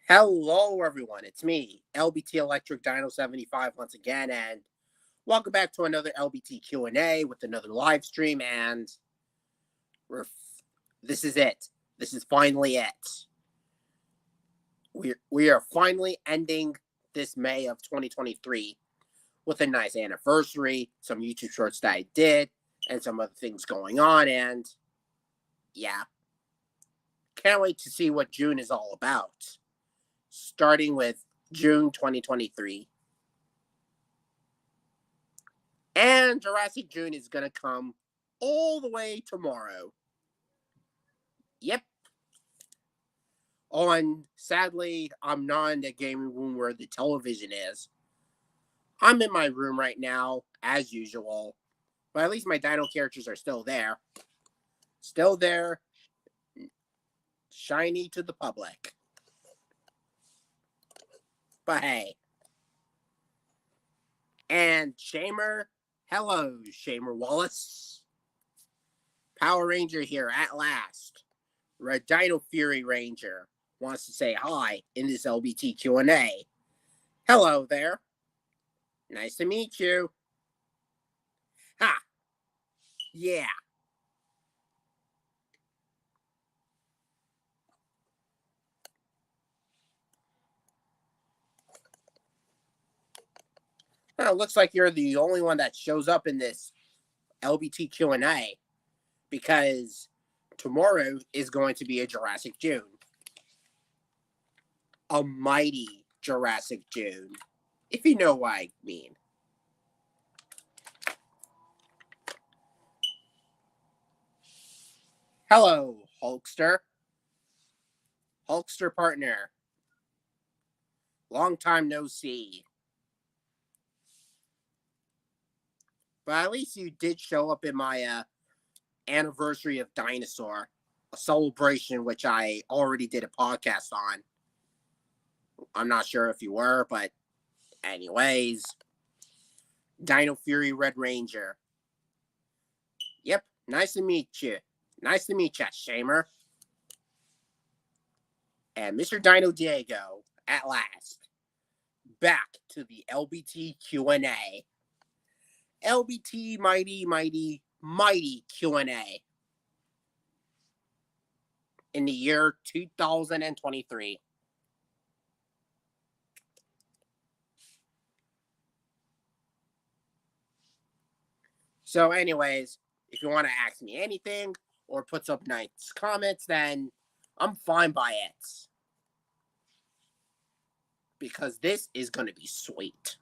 Hello, everyone. It's me, LBT Electric Dino 75 once again, and welcome back to another LBT Q&A with another live stream. And we're this is it. This is finally it. We are finally ending this May of 2023 with a nice anniversary, some YouTube shorts that I did, and some other things going on. And yeah, can't wait to see what June is all about. Starting with June 2023. And Jurassic June is going to come all the way tomorrow. Yep. Oh, and sadly, I'm not in the gaming room where the television is. I'm in my room right now, as usual. But at least my dino characters are still there. Still there. Shiny to the public. But hey. And Shamer. Hello, Shamer Wallace. Power Ranger here at last. Red Dino Fury Ranger wants to say hi in this LBT Q&A. Hello there. Nice to meet you. Ha! Yeah. Well, it looks like you're the only one that shows up in this LBT Q&A because tomorrow is going to be a Jurassic June. A mighty Jurassic June, if you know what I mean. Hello, Hulkster. Hulkster partner. Long time no see. But at least you did show up in my anniversary of Dinosaur, a celebration which I already did a podcast on. I'm not sure if you were, but anyways. Dino Fury Red Ranger. Yep, nice to meet you. Nice to meet you, Shamer. And Mr. Dino Diego, at last. Back to the LBT Q&A. LBT mighty Q&A. In the year 2023. So anyways, if you want to ask me anything or put some nice comments, then I'm fine by it. Because this is going to be sweet.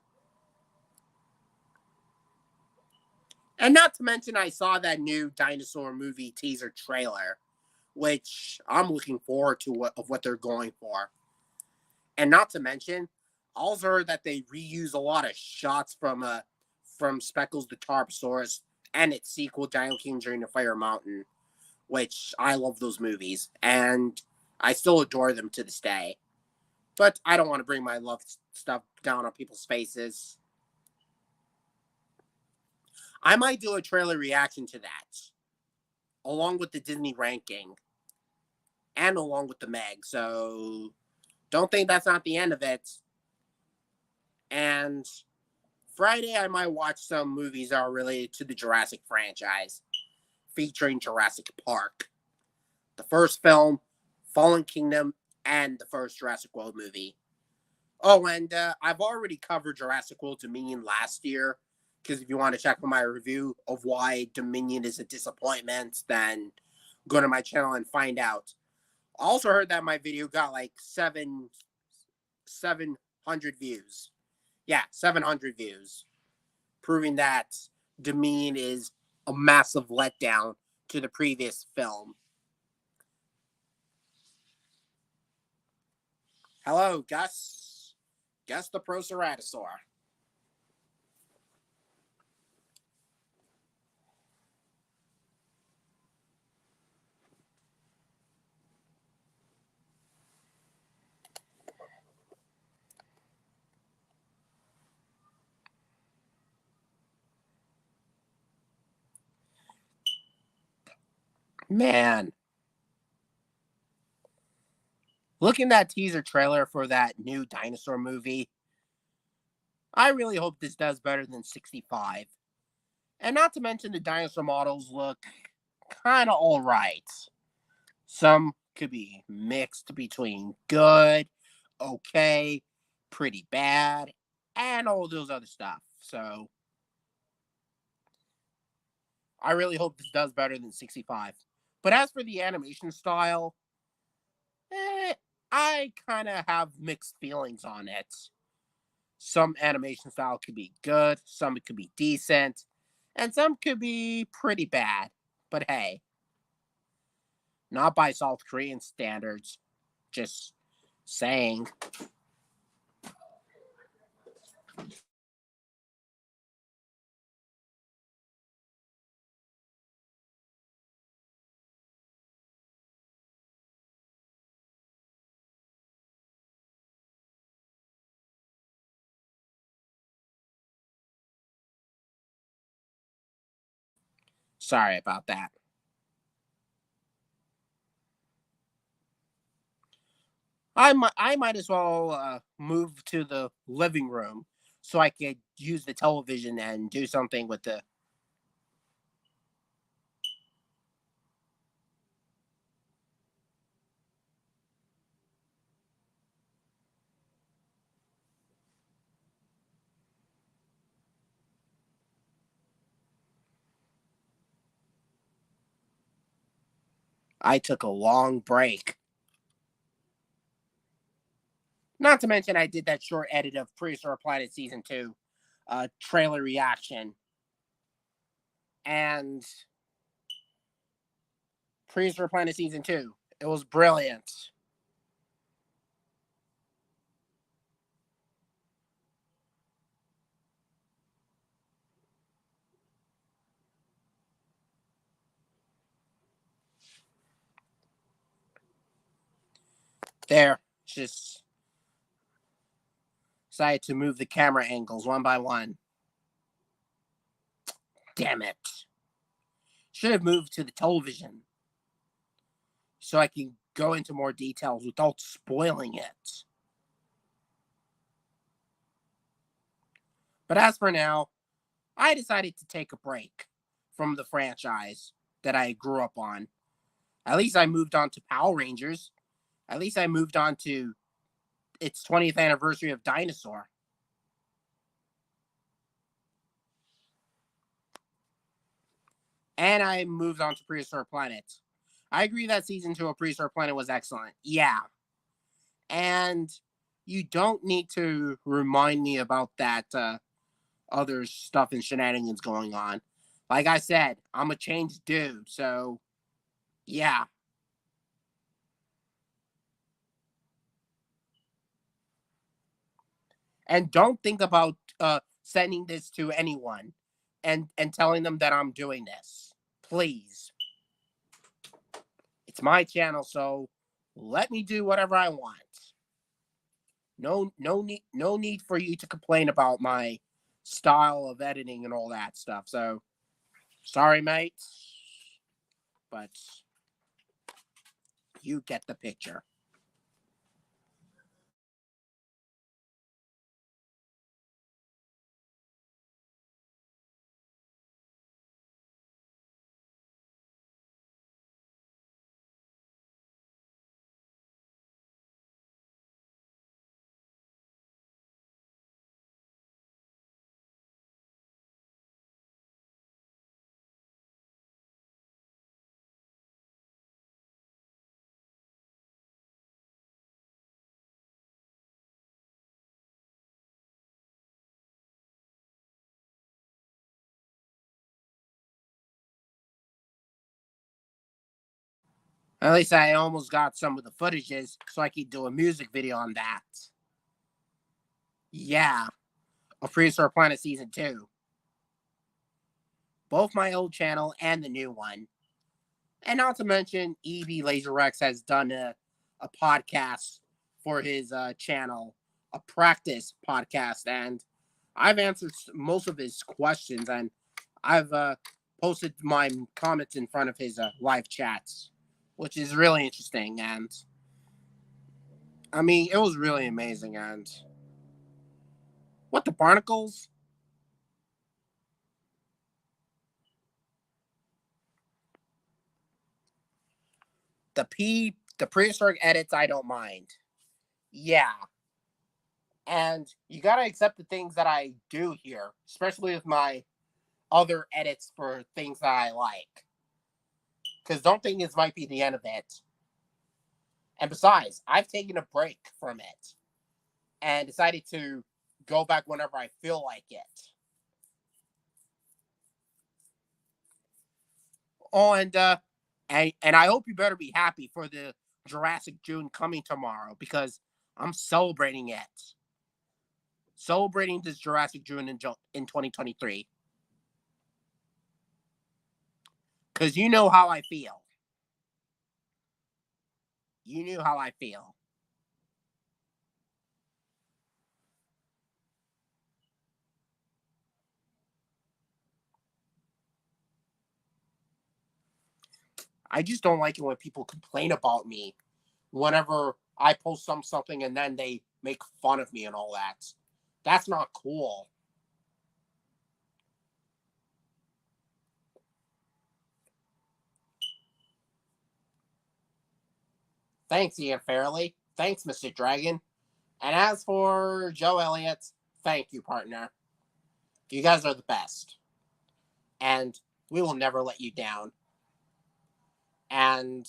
And not to mention, I saw that new dinosaur movie teaser trailer, which I'm looking forward to what they're going for. And not to mention, I also heard that they reuse a lot of shots from Speckles the Tarbosaurus and its sequel, Dino King during the Fire Mountain, which I love those movies, and I still adore them to this day. But I don't want to bring my love stuff down on people's faces. I might do a trailer reaction to that, along with the Disney ranking, and along with the Meg, so don't think that's not the end of it. And Friday, I might watch some movies that are related to the Jurassic franchise, featuring Jurassic Park, the first film, Fallen Kingdom, and the first Jurassic World movie. Oh, and I've already covered Jurassic World Dominion last year, because if you want to check out my review of why Dominion is a disappointment, then go to my channel and find out. I also heard that my video got like 700 views. Yeah, 700 views. Proving that Dominion is a massive letdown to the previous film. Hello, Gus. Gus the Proceratosaur. Man. Looking at that teaser trailer for that new dinosaur movie, I really hope this does better than 65. And not to mention the dinosaur models look kind of alright. Some could be mixed between good, okay, pretty bad, and all those other stuff. So I really hope this does better than 65. But as for the animation style, eh, I kind of have mixed feelings on it. Some animation style could be good, some could be decent, and some could be pretty bad. But hey, not by South Korean standards. Just saying. Sorry about that. I might as well move to the living room so I could use the television and do something with the. I took a long break. Not to mention, I did that short edit of Prehistoric Planet Season 2 trailer reaction. And Prehistoric Planet Season 2. It was brilliant. There. Just decided to move the camera angles one by one. Damn it. Should have moved to the television so I can go into more details without spoiling it. But as for now, I decided to take a break from the franchise that I grew up on. At least I moved on to Power Rangers. At least I moved on to its 20th anniversary of Dinosaur. And I moved on to Prehistoric Planet. I agree that season 2 of Prehistoric Planet was excellent. Yeah. And you don't need to remind me about that other stuff and shenanigans going on. Like I said, I'm a changed dude, so yeah. And don't think about sending this to anyone and telling them that I'm doing this. Please. It's my channel, so let me do whatever I want. No need for you to complain about my style of editing and all that stuff. So sorry, mate, but you get the picture. At least I almost got some of the footages so I could do a music video on that. Yeah, a Prehistoric Planet Season 2. Both my old channel and the new one. And not to mention, EB LaserX has done a podcast for his channel, a practice podcast, and I've answered most of his questions, and I've posted my comments in front of his live chats, which is really interesting. And I mean, it was really amazing. And what, the barnacles? The prehistoric edits, I don't mind. Yeah. And you gotta accept the things that I do here, especially with my other edits for things that I like. Because don't think this might be the end of it. And besides, I've taken a break from it and decided to go back whenever I feel like it. Oh, and I hope you better be happy for the Jurassic June coming tomorrow because I'm celebrating it. Celebrating this Jurassic June in 2023. Because you know how I feel. You knew how I feel. I just don't like it when people complain about me whenever I post something and then they make fun of me and all that. That's not cool. Thanks, Ian Fairley. Thanks, Mr. Dragon. And as for Joe Elliott, thank you, partner. You guys are the best. And we will never let you down. And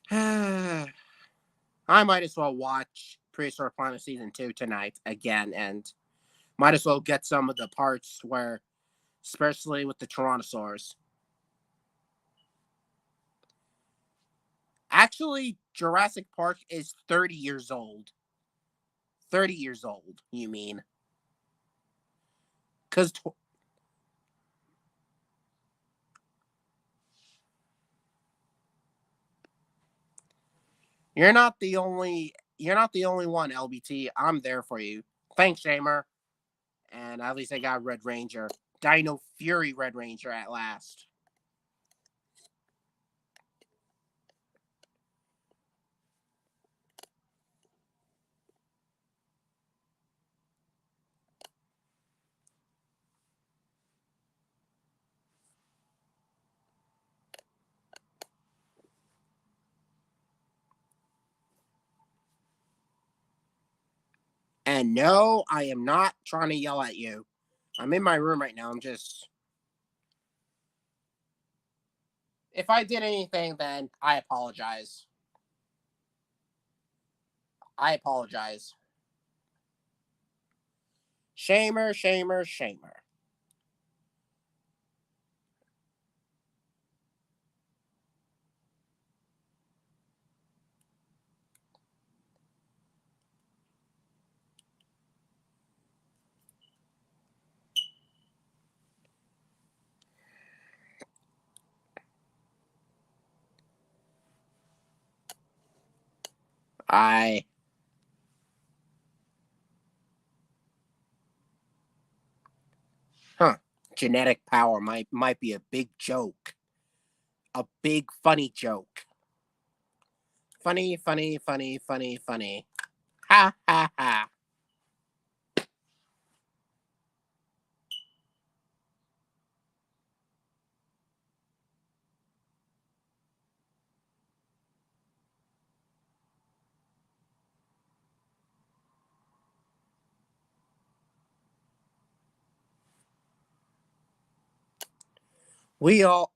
I might as well watch Prehistoric Planet Season 2 tonight again and might as well get some of the parts where, especially with the Tyrannosaurs. Actually, Jurassic Park is 30 years old. 30 years old, you mean? Because you're not the only one, LBT. I'm there for you. Thanks, Shamer. And at least I got Red Ranger. Dino Fury Red Ranger at last. And no, I am not trying to yell at you. I'm in my room right now. I'm just. If I did anything, then I apologize. I apologize. Shamer, shamer, shamer. I. Huh. Genetic power might be a big joke. A big funny joke. Funny, funny, funny, funny, funny. Ha ha ha. We all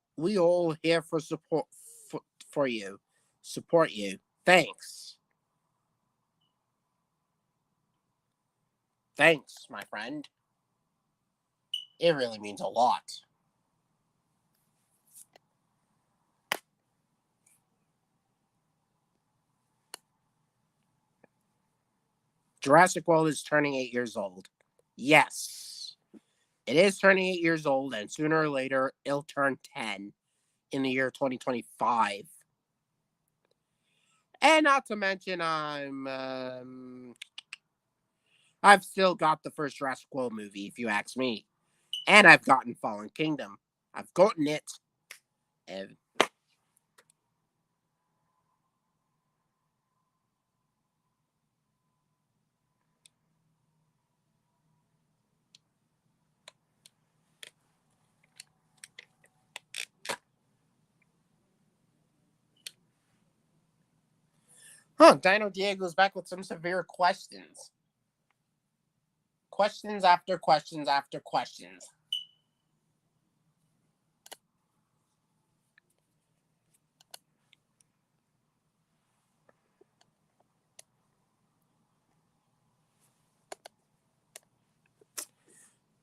here for support for you. Support you. Thanks. Thanks, my friend. It really means a lot. Jurassic World is turning 8 years old. Yes. It is turning 8 years old, and sooner or later it'll turn 10 in the year 2025. And not to mention, I've still got the first Jurassic World movie, if you ask me. And I've gotten Fallen Kingdom. I've gotten it. And Dino Diego's back with some severe questions. Questions after questions after questions.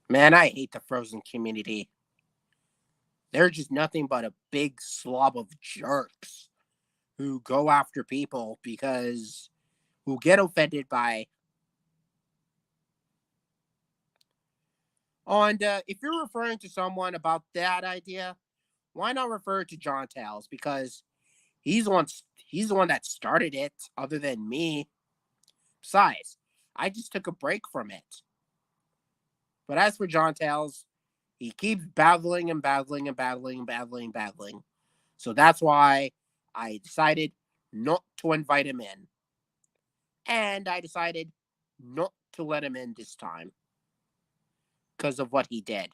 Man, I hate the Frozen community. They're just nothing but a big slob of jerks who go after people because who get offended by. And if you're referring to someone about that idea, why not refer to John Tales? Because he's the one. He's the one that started it, other than me. Besides, I just took a break from it. But as for John Tales, he keeps battling and battling and battling and battling and battling. So that's why I decided not to invite him in. And I decided not to let him in this time because of what he did.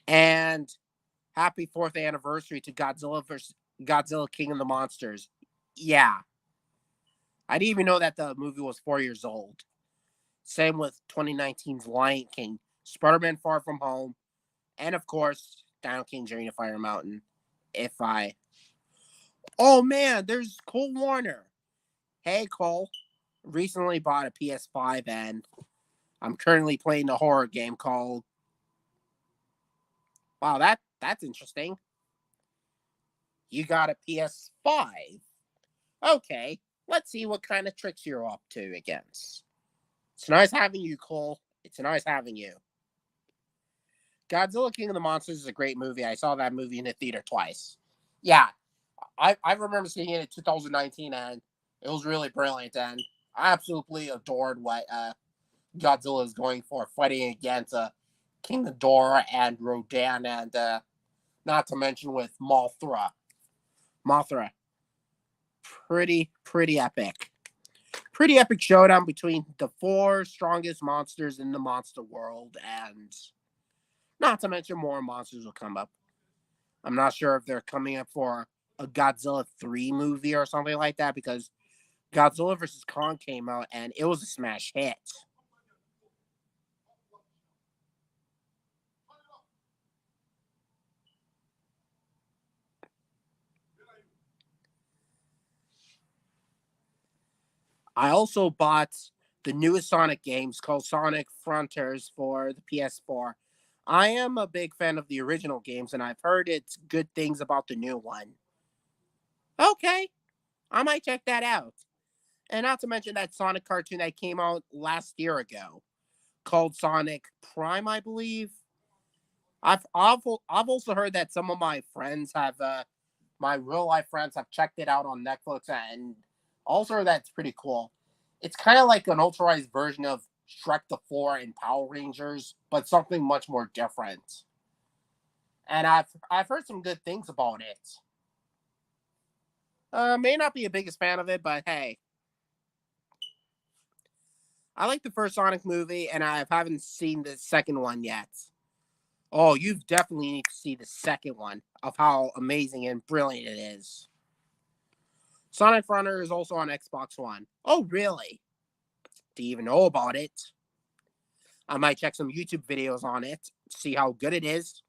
And happy 4th anniversary to Godzilla vs. Godzilla King of the Monsters. Yeah. I didn't even know that the movie was 4 years old. Same with 2019's Lion King, Spider-Man Far From Home, and of course, Dino King Journey to Fire Mountain. If I. Oh man, there's Cole Warner. Hey Cole. Recently bought a PS5 and I'm currently playing a horror game called. Wow, that's interesting. You got a PS5. Okay, let's see what kind of tricks you're up to against. It's nice having you, Cole. It's nice having you. Godzilla King of the Monsters is a great movie. I saw that movie in the theater twice. Yeah, I remember seeing it in 2019 and it was really brilliant and I absolutely adored what Godzilla is going for, fighting against King Ghidorah and Rodan and not to mention with Mothra. Mothra. Pretty epic. Pretty epic showdown between the 4 strongest monsters in the monster world, and not to mention more monsters will come up. I'm not sure if they're coming up for a Godzilla 3 movie or something like that because Godzilla vs. Kong came out and it was a smash hit. I also bought the newest Sonic games called Sonic Frontiers for the PS4. I am a big fan of the original games and I've heard it's good things about the new one. Okay, I might check that out. And not to mention that Sonic cartoon that came out last year ago called Sonic Prime, I believe. I've also heard that some of my friends have my real life friends have checked it out on Netflix and also that's pretty cool. It's kind of like an ultraized version of Shrek the Four and Power Rangers, but something much more different. And I've heard some good things about it. May not be the biggest fan of it, but hey, I like the first Sonic movie, and I haven't seen the second one yet. Oh, you definitely need to see the second one of how amazing and brilliant it is. Sonic Frontier is also on Xbox One. Oh, really? Do you even know about it? I might check some YouTube videos on it, see how good it is.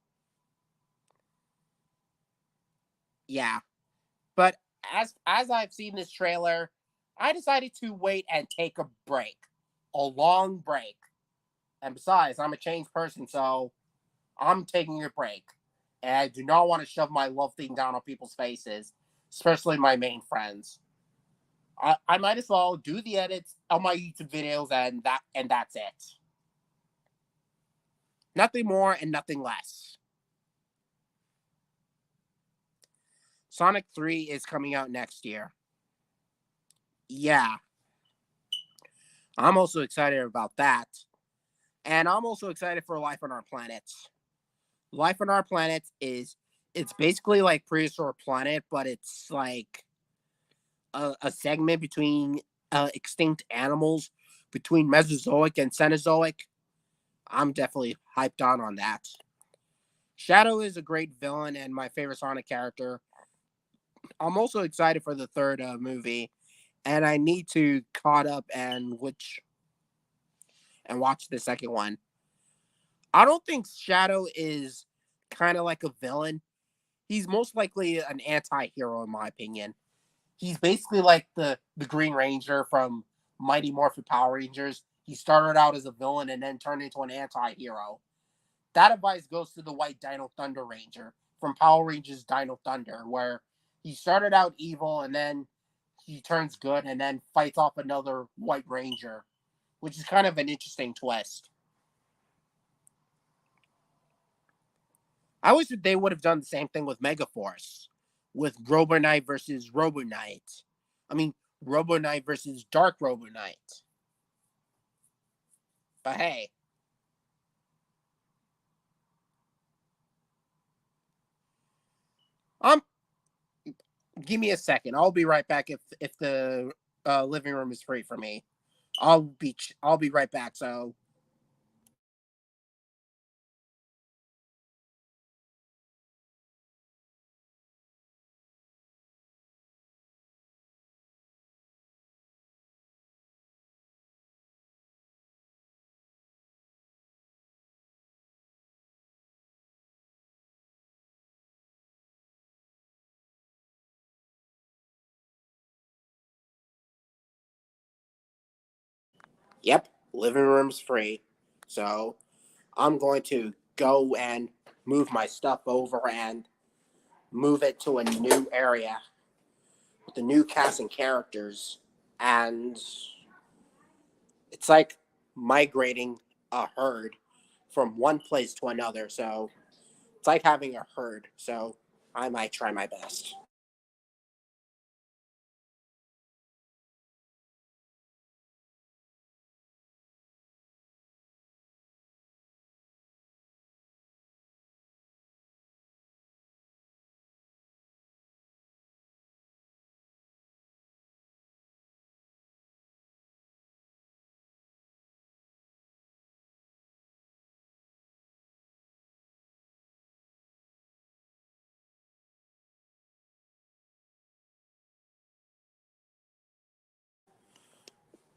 Yeah, but as I've seen this trailer, I decided to wait and take a break, a long break. And besides, I'm a changed person, so I'm taking a break. And I do not want to shove my love thing down on people's faces, especially my main friends. I might as well do the edits on my YouTube videos and that's it. Nothing more and nothing less. Sonic 3 is coming out next year. Yeah. I'm also excited about that. And I'm also excited for Life on Our Planet. Life on Our Planet is it's basically like Prehistoric Planet, but it's like a segment between extinct animals between Mesozoic and Cenozoic. I'm definitely hyped on that. Shadow is a great villain and my favorite Sonic character. I'm also excited for the third movie, and I need to caught up and watch the second one. I don't think Shadow is kind of like a villain. He's most likely an anti-hero in my opinion. He's basically like the Green Ranger from Mighty Morphin Power Rangers. He started out as a villain and then turned into an anti-hero. That advice goes to the White Dino Thunder Ranger from Power Rangers Dino Thunder, where he started out evil and then he turns good and then fights off another White Ranger, which is kind of an interesting twist. I wish that they would have done the same thing with Megaforce, with Robo Knight versus Robo Knight. I mean, Robo Knight versus Dark Robo Knight. But hey, um, give me a second. I'll be right back if the living room is free for me. I'll be right back. So yep, living room's free. So I'm going to go and move my stuff over and move it to a new area with the new cast and characters. And it's like migrating a herd from one place to another. So it's like having a herd. So I might try my best.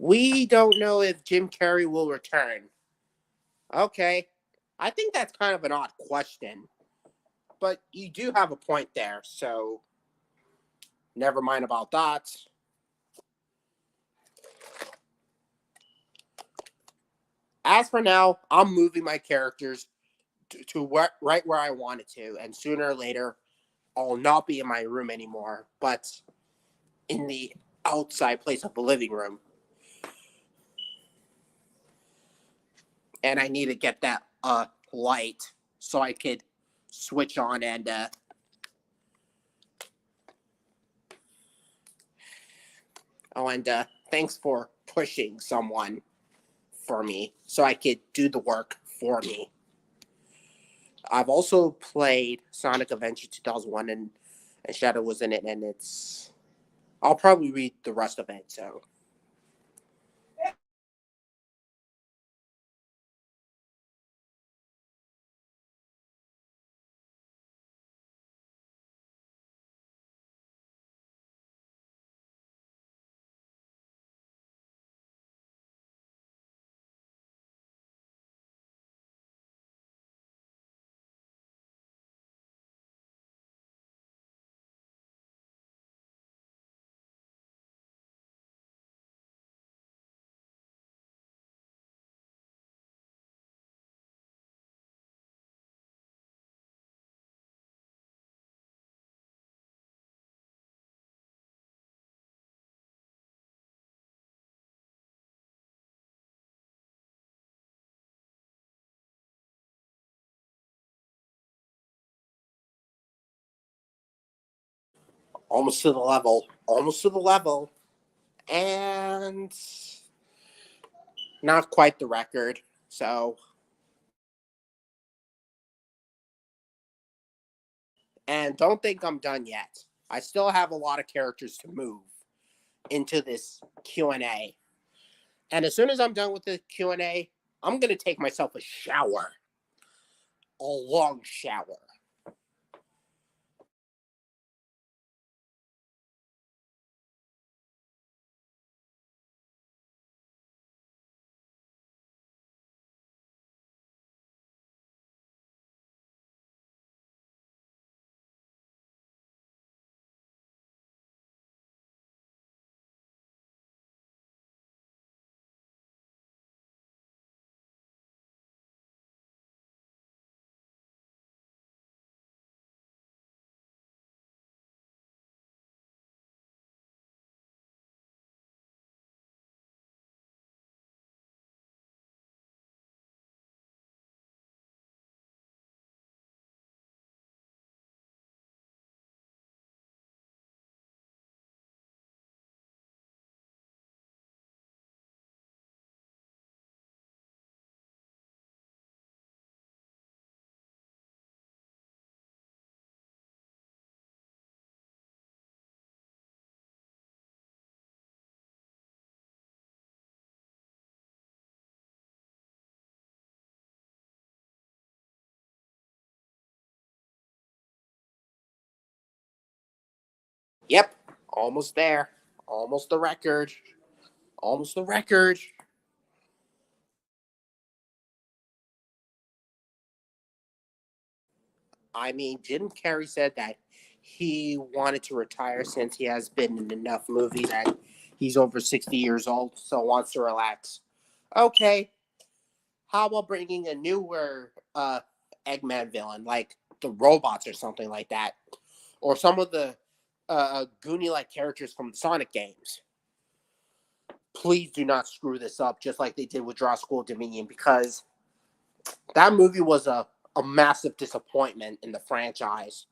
We don't know if Jim Carrey will return. Okay. I think that's kind of an odd question, but you do have a point there, so never mind about that. As for now, I'm moving my characters to right where I wanted to, and sooner or later, I'll not be in my room anymore, but in the outside place of the living room. And I need to get that light so I could switch on and thanks for pushing someone for me so I could do the work for me. I've also played Sonic Adventure 2001 and Shadow was in it, and it's. I'll probably read the rest of it, so. Almost to the level. Almost to the level. And. Not quite the record. So, and don't think I'm done yet. I still have a lot of characters to move into this Q&A. And as soon as I'm done with the Q&A, I'm going to take myself a shower. A long shower. Yep, almost there. Almost the record. Almost the record. I mean, Jim Carrey said that he wanted to retire since he has been in enough movies and he's over 60 years old, so wants to relax. Okay, how about bringing a newer Eggman villain, like the robots or something like that? Or some of the Goonie like characters from the Sonic games? Please do not screw this up just like they did with Jurassic World Dominion, because that movie was a massive disappointment in the franchise.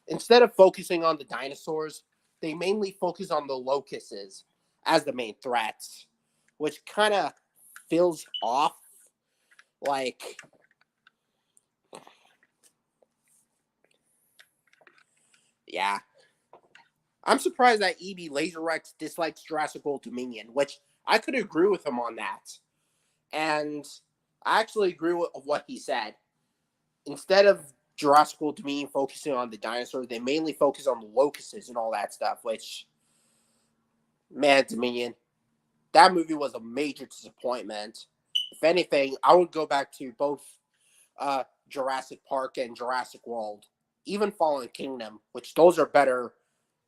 Instead of focusing on the dinosaurs, they mainly focus on the locusts as the main threats, which kind of feels off. Like, yeah. I'm surprised that EB LaserX dislikes Jurassic World Dominion, which I could agree with him on that. And I actually agree with what he said. Instead of Jurassic World Dominion focusing on the dinosaurs, they mainly focus on the locusts and all that stuff, which, man, Dominion, that movie was a major disappointment. If anything, I would go back to both Jurassic Park and Jurassic World, even Fallen Kingdom, which those are better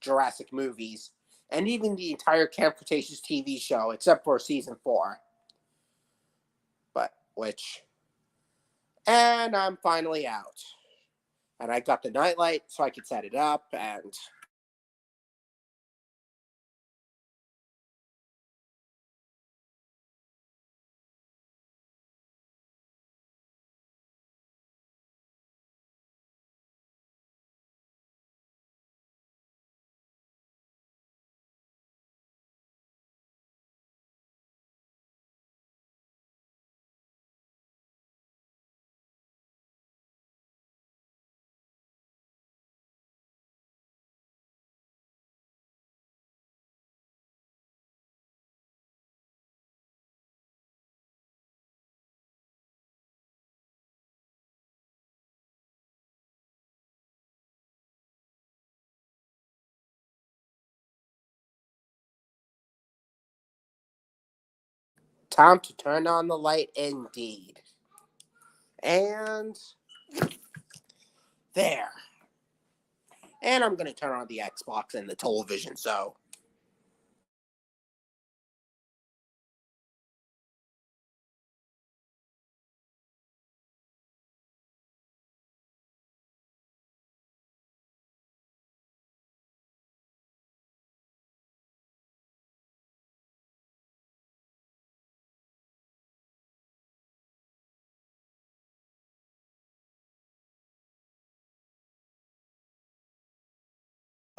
Jurassic movies, and even the entire Camp Cretaceous TV show, except for season 4. But which, and I'm finally out, and I got the nightlight so I could set it up, and time to turn on the light indeed. And there. And I'm going to turn on the Xbox and the television, so.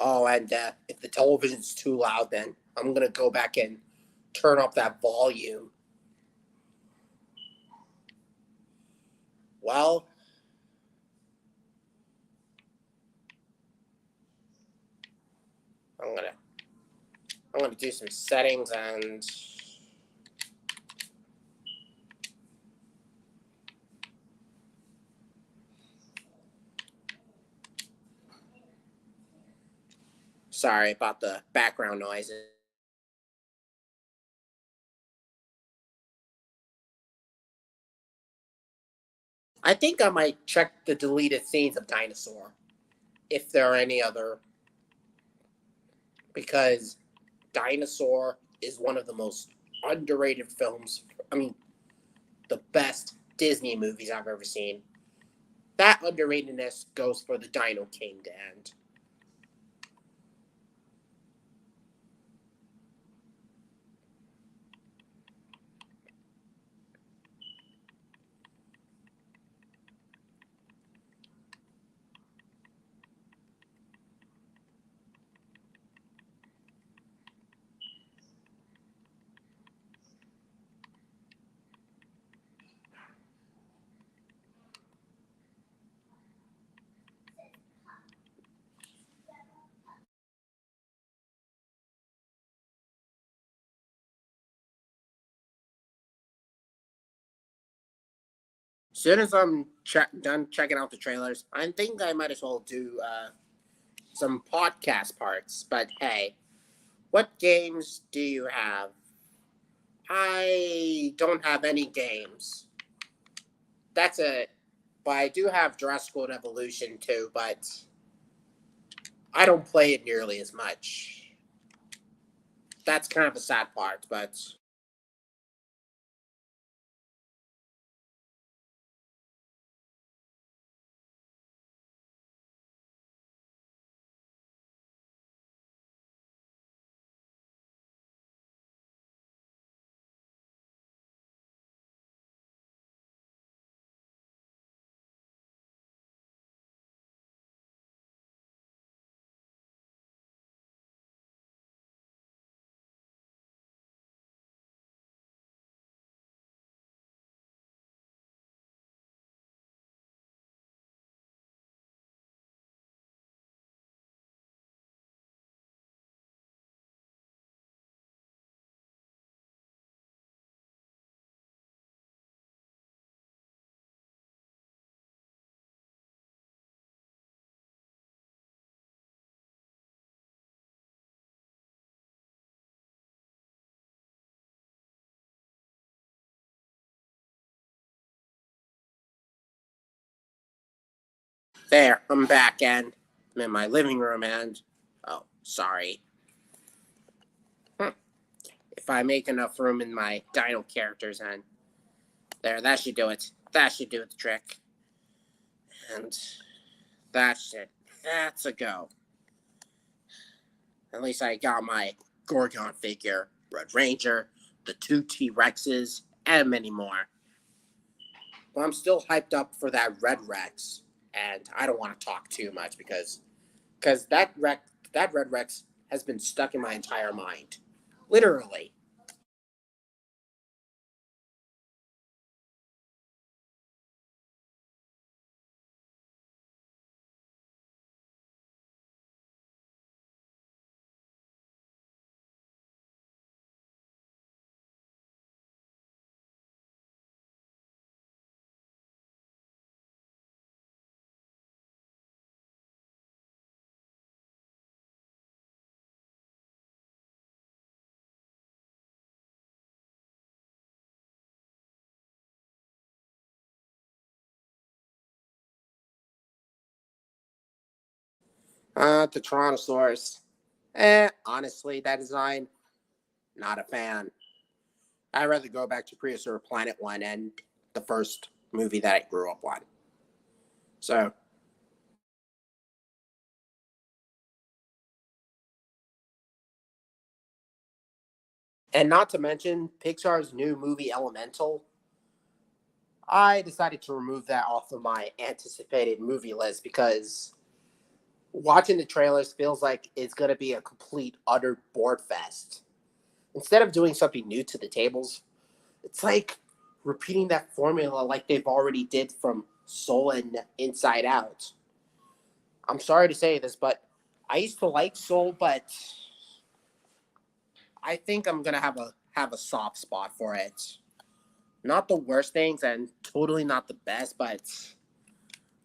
Oh, and if the television's too loud, then I'm going to go back and turn up that volume. Well, I'm gonna I'm gonna do some settings and sorry about the background noises. I think I might check the deleted scenes of Dinosaur if there are any other, because Dinosaur is one of the most underrated films. I mean, the best Disney movies I've ever seen. That underratedness goes for the Dino King to end. As soon as I'm done checking out the trailers, I think I might as well do some podcast parts. But hey, what games do you have? I don't have any games. That's it. But I do have Jurassic World Evolution too, but I don't play it nearly as much. That's kind of a sad part, but there, I'm back and I'm in my living room and oh, sorry. Hmm. If I make enough room in my dino characters and there, that should do it. That should do it the trick. And that's it. That's a go. At least I got my Gorgon figure, Red Ranger, the two T Rexes, and many more. But I'm still hyped up for that Red Rex, and I don't want to talk too much because that Red Rex has been stuck in my entire mind, literally. The Tyrannosaurus. Honestly, that design, not a fan. I'd rather go back to Prehistoric Planet 1 and the first movie that I grew up on. So, and not to mention Pixar's new movie Elemental. I decided to remove that off of my anticipated movie list because watching the trailers feels like it's going to be a complete, utter board fest. Instead of doing something new to the tables, it's like repeating that formula like they've already did from Soul and Inside Out. I'm sorry to say this, but I used to like Soul, but I think I'm gonna have a soft spot for it. Not the worst things and totally not the best, but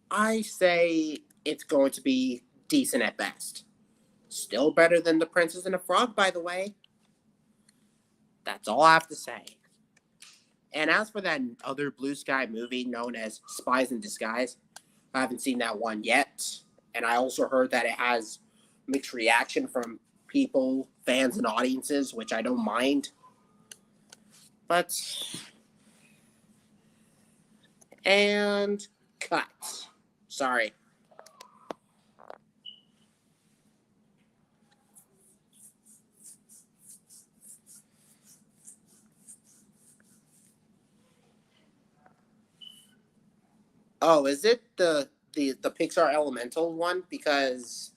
I say it's going to be decent at best. Still better than The Princess and the Frog, by the way. That's all I have to say. And as for that other Blue Sky movie known as Spies in Disguise, I haven't seen that one yet. And I also heard that it has mixed reaction from people, fans, and audiences, which I don't mind. But, and cut. Sorry. Oh, is it the Pixar Elemental one? Because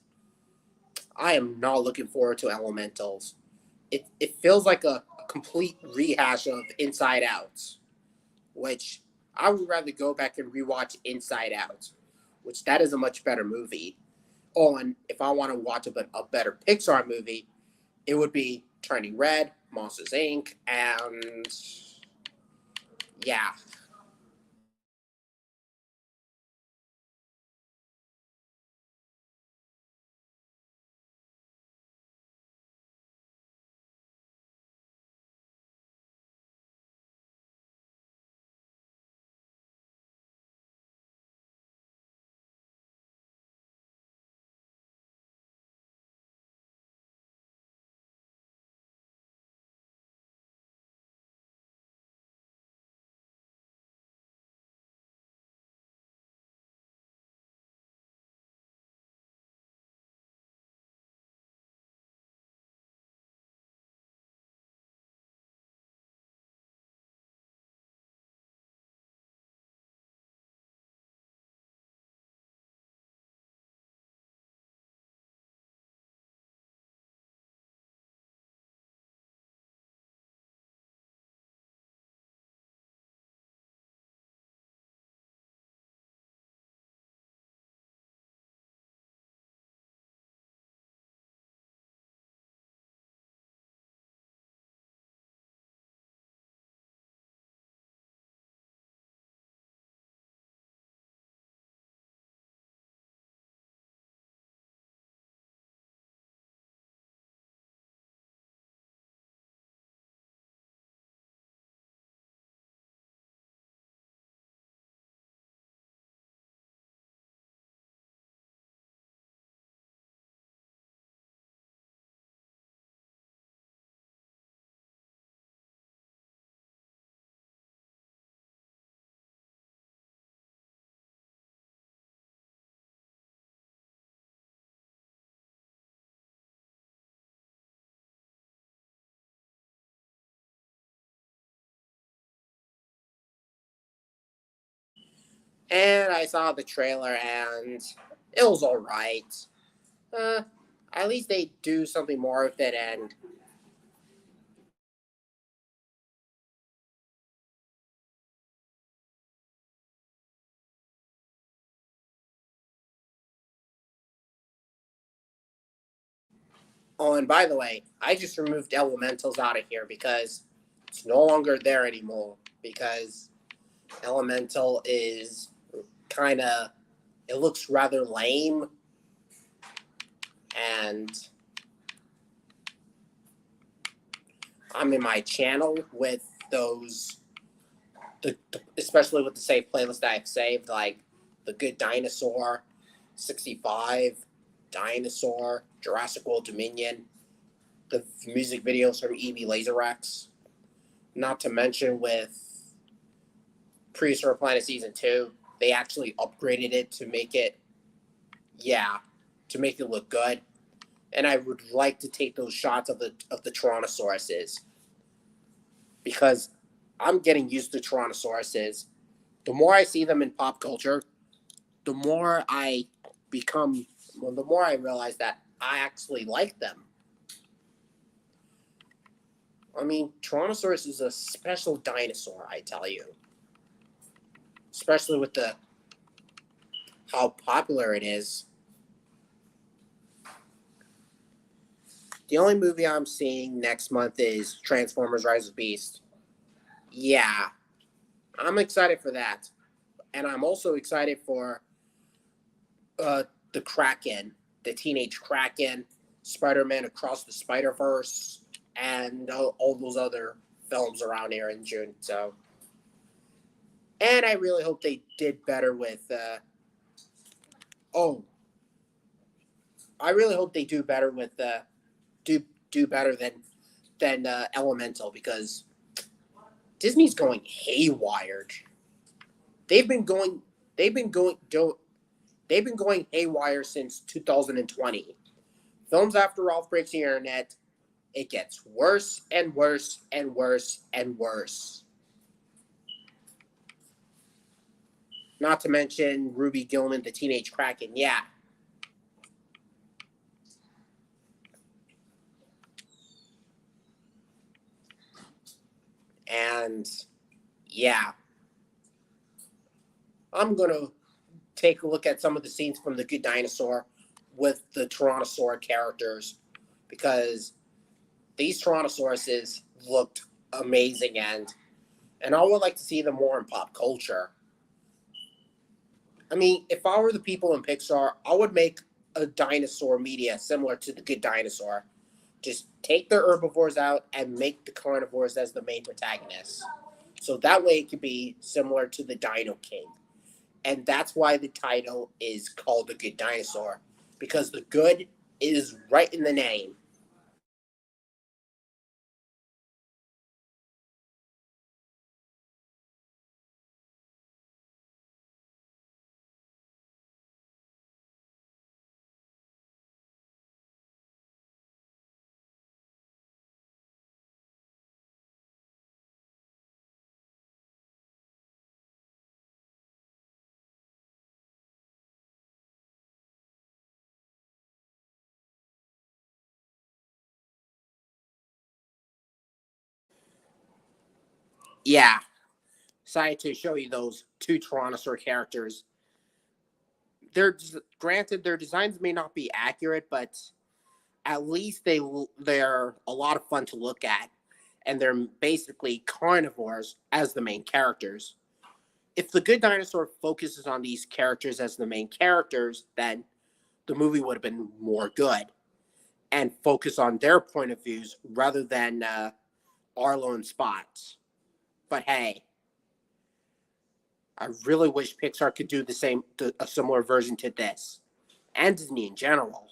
I am not looking forward to Elementals. It feels like a complete rehash of Inside Out, which I would rather go back and rewatch Inside Out, which that is a much better movie. Oh, and if I want to watch a better Pixar movie, it would be Turning Red, Monsters Inc., and yeah. And I saw the trailer and it was alright. Uh, at least they do something more with it, and oh, and by the way, I just removed Elementals out of here because it's no longer there anymore. Because Elemental is kind of, it looks rather lame, and I'm in my channel with those, especially with the save playlist that I've saved, like The Good Dinosaur, 65, Dinosaur, Jurassic World Dominion, the music videos from EV Laser X. Not to mention with Prehistoric Planet Season 2, they actually upgraded it to make it, yeah, to make it look good. And I would like to take those shots of the Tyrannosauruses because I'm getting used to Tyrannosauruses. The more I see them in pop culture, the more I become, well, the more I realize that I actually like them. I mean, Tyrannosaurus is a special dinosaur, I tell you. Especially with the how popular it is. The only movie I'm seeing next month is Transformers: Rise of Beast. Yeah, I'm excited for that, and I'm also excited for uh, the Kraken, the Teenage Kraken, Spider-Man Across the Spider-Verse, and all those other films around here in June. So, and I really hope they did better with. Oh, I really hope they do better with do do better than Elemental, because Disney's going haywire. They've been going they've been going do they've been going haywire since 2020. Films After Ralph Breaks the Internet, it gets worse and worse and worse and worse. Not to mention Ruby Gillman, the Teenage Kraken. Yeah. And yeah, I'm going to take a look at some of the scenes from The Good Dinosaur with the Tyrannosaur characters, because these Tyrannosauruses looked amazing, and I would like to see them more in pop culture. I mean, if I were the people in Pixar, I would make a dinosaur media similar to The Good Dinosaur. Just take the herbivores out and make the carnivores as the main protagonists. So that way it could be similar to the Dino King. And that's why the title is called The Good Dinosaur, because the good is right in the name. Yeah, decided to show you those two Tyrannosaur characters. They're granted their designs may not be accurate, but at least they're a lot of fun to look at, and they're basically carnivores as the main characters. If the Good Dinosaur focuses on these characters as the main characters, then the movie would have been more good and focus on their point of views rather than Arlo and Spot. But hey, I really wish Pixar could do the same, a similar version to this, and Disney in general.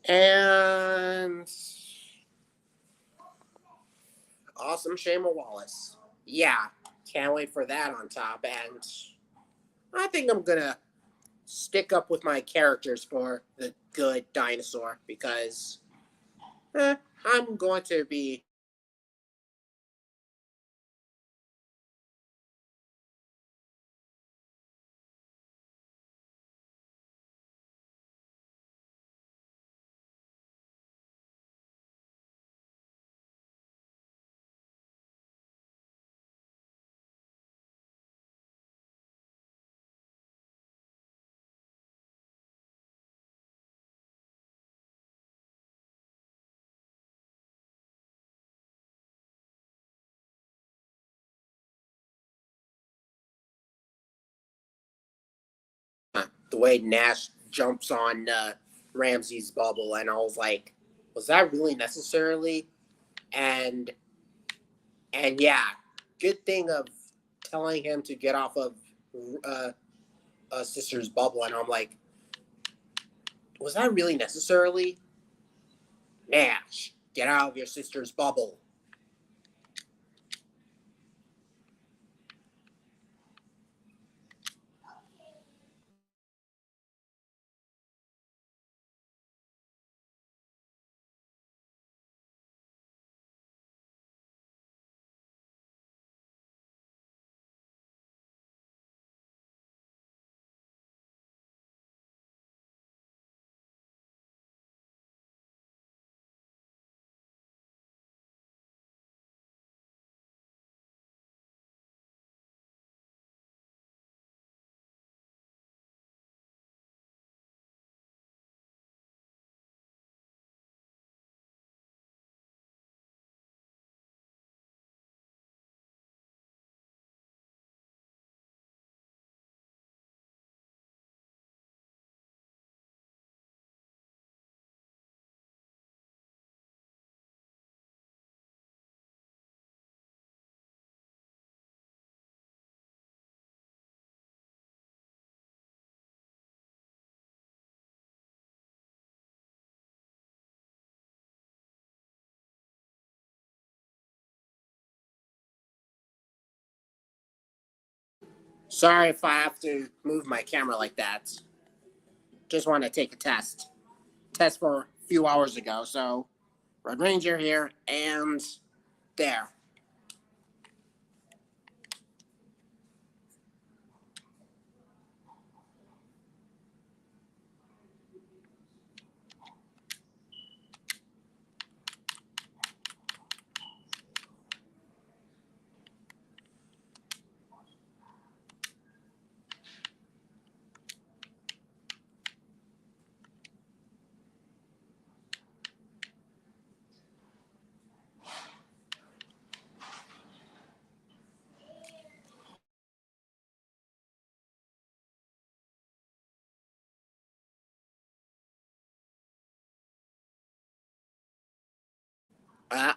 And awesome Shama Wallace. Yeah, can't wait for that on top. And I think I'm gonna stick up with my characters for the Good Dinosaur, because I'm going to be the way Nash jumps on Ramsey's bubble, and I was like, was that really necessarily? And and yeah, good thing of telling him to get off of uh, sister's bubble, and I'm like, was that really necessarily? Nash, get out of your sister's bubble. Sorry if I have to move my camera like that. Just want to take a test. Test for a few hours ago. So, Red Ranger here and there. Uh,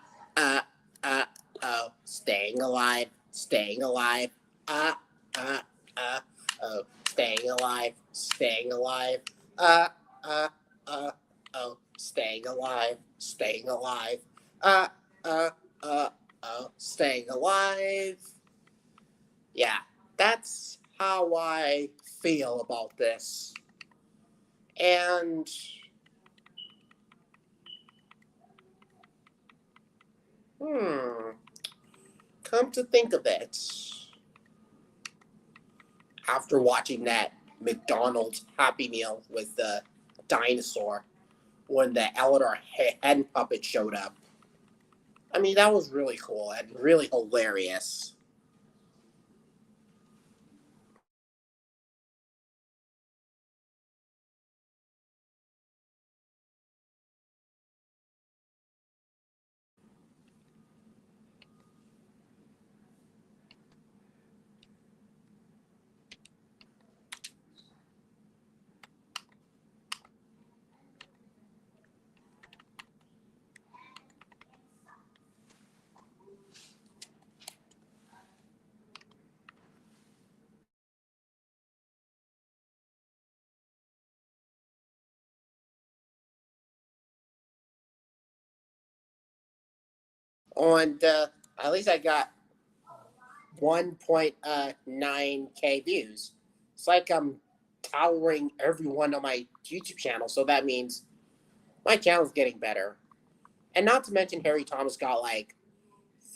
uh, staying alive, staying alive. Uh, uh, oh, staying alive, staying alive. Uh, uh, staying alive, staying alive. Uh, uh, staying alive. Yeah, that's how I feel about this. And, hmm, come to think of it, after watching that McDonald's Happy Meal with the dinosaur when the Eleanor hen puppet showed up. I mean, that was really cool and really hilarious. And at least I got 1.9K views. It's like I'm towering everyone on my YouTube channel, so that means my channel's getting better. And not to mention, Harry Thomas got like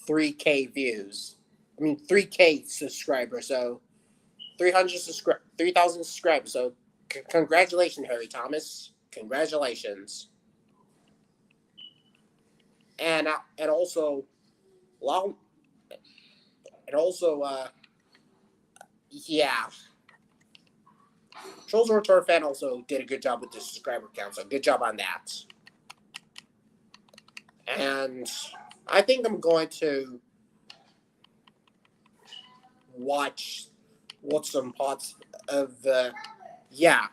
3K views. I mean, 3K subscribers. So 3,000 subscribers. So congratulations, Harry Thomas. Congratulations. And also, long and also, yeah, Trolls Return fan also did a good job with the subscriber count. So good job on that. And I think I'm going to watch some parts of yeah.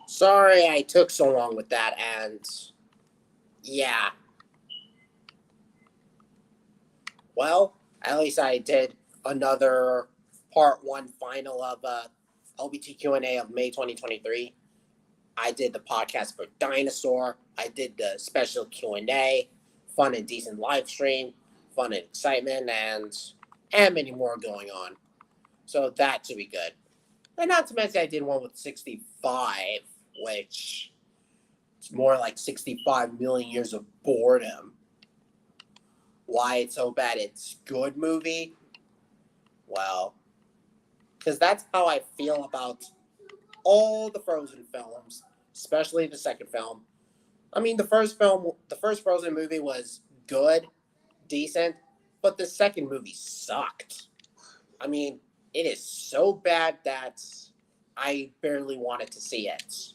Sorry I took so long with that, and yeah, well, at least I did another part one final of LBT Q&A of May 2023. I did the podcast for Dinosaur. I did the special Q&A, fun and decent live stream, fun and excitement, and many more going on. So that should be good. And not to mention I did one with 65, which is more like 65 million years of boredom. Why it's so bad it's good movie? Well, because that's how I feel about all the Frozen films, especially the second film. I mean, the first Frozen movie was good, decent, but the second movie sucked. I mean, it is so bad that I barely wanted to see it.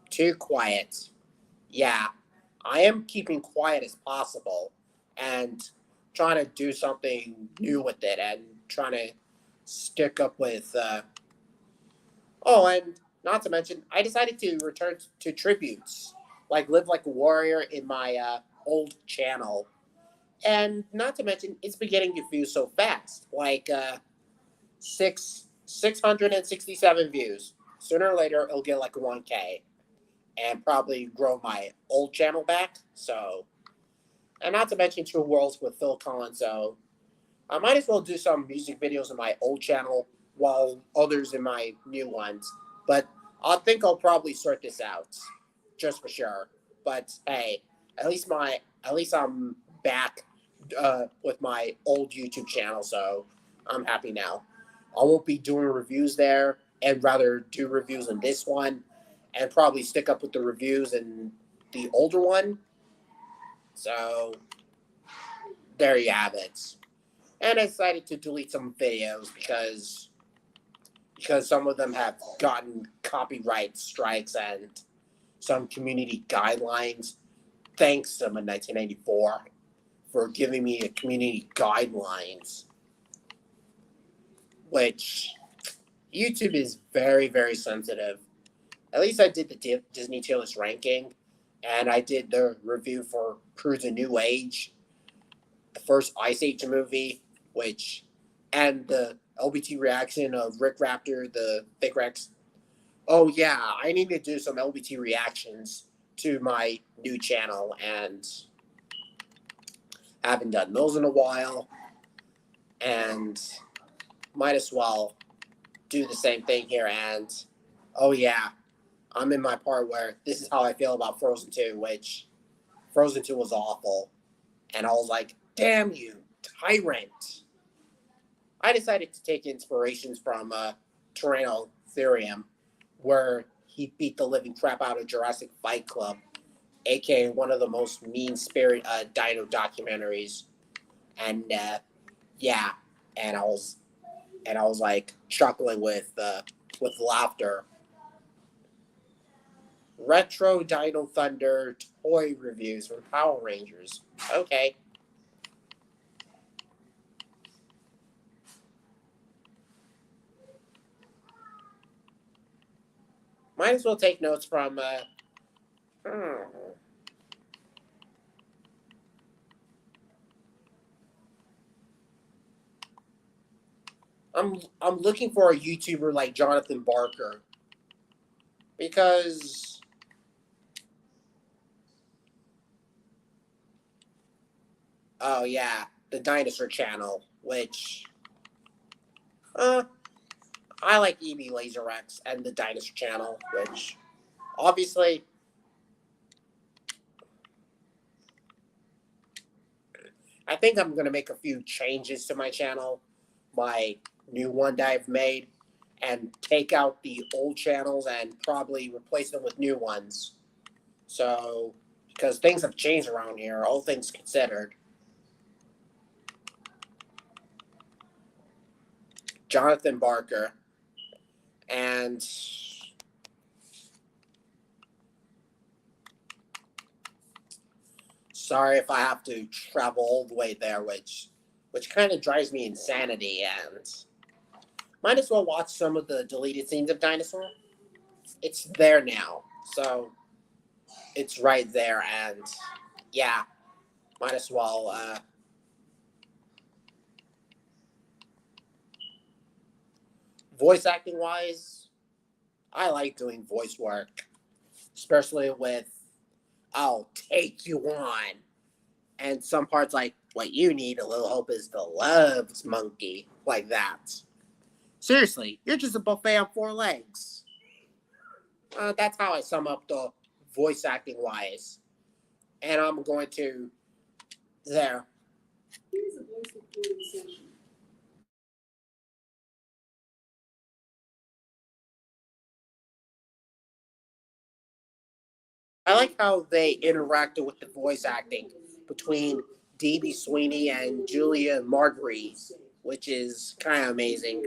Too quiet. Yeah, I am keeping quiet as possible and trying to do something new with it and trying to stick up with. Oh, and not to mention, I decided to return to tributes, like Live Like a Warrior in my old channel. And not to mention, it's been getting views so fast, like 667 views. Sooner or later, it'll get like 1K, and probably grow my old channel back. So, and not to mention Two Worlds with Phil Collins. So, I might as well do some music videos in my old channel while others in my new ones. But I think I'll probably sort this out, just for sure. But hey, at least I'm back with my old YouTube channel, so I'm happy now. I won't be doing reviews there, and rather do reviews in this one, and probably stick up with the reviews in the older one. So there you have it. And I decided to delete some videos because some of them have gotten copyright strikes and some community guidelines. Thanks, someone 1994, for giving me a community guidelines, which YouTube is very, very sensitive. At least I did the Disney tier list ranking, and I did the review for Cruise a New Age, the first Ice Age movie, which, and the LBT reaction of Rick Raptor, the Big Rex. Oh yeah, I need to do some LBT reactions to my new channel, and haven't done those in a while, and might as well do the same thing here. And oh yeah, I'm in my part where this is how I feel about Frozen 2, which Frozen 2 was awful, and I was like, damn you, tyrant. I decided to take inspirations from Tyrannotherium, where he beat the living crap out of Jurassic Fight Club, aka one of the most mean spirit dino documentaries. And yeah, and I was like chuckling with laughter. Retro Dino Thunder toy reviews from Power Rangers. Okay. Might as well take notes from hmm. I'm looking for a YouTuber like Jonathan Barker, because oh yeah, the Dinosaur Channel, which uh I like EB Laser X and the Dinosaur Channel, which obviously I think I'm gonna make a few changes to my channel, my new one that I've made, and take out the old channels and probably replace them with new ones. So, because things have changed around here, all things considered. Jonathan Barker. And sorry if I have to travel all the way there, which kind of drives me insanity. And Might as well watch some of the deleted scenes of Dinosaur. It's there now, so it's right there, and yeah, might as well. Voice acting wise, I like doing voice work, especially with "I'll take you on," and some parts like "What you need, a little hope is the loves monkey," like that. Seriously, you're just a buffet on four legs. That's how I sum up the voice acting wise, and I'm going to there. Here's a voice recording session. I like how they interacted with the voice acting between D.B. Sweeney and Julia Marguerite, which is kind of amazing.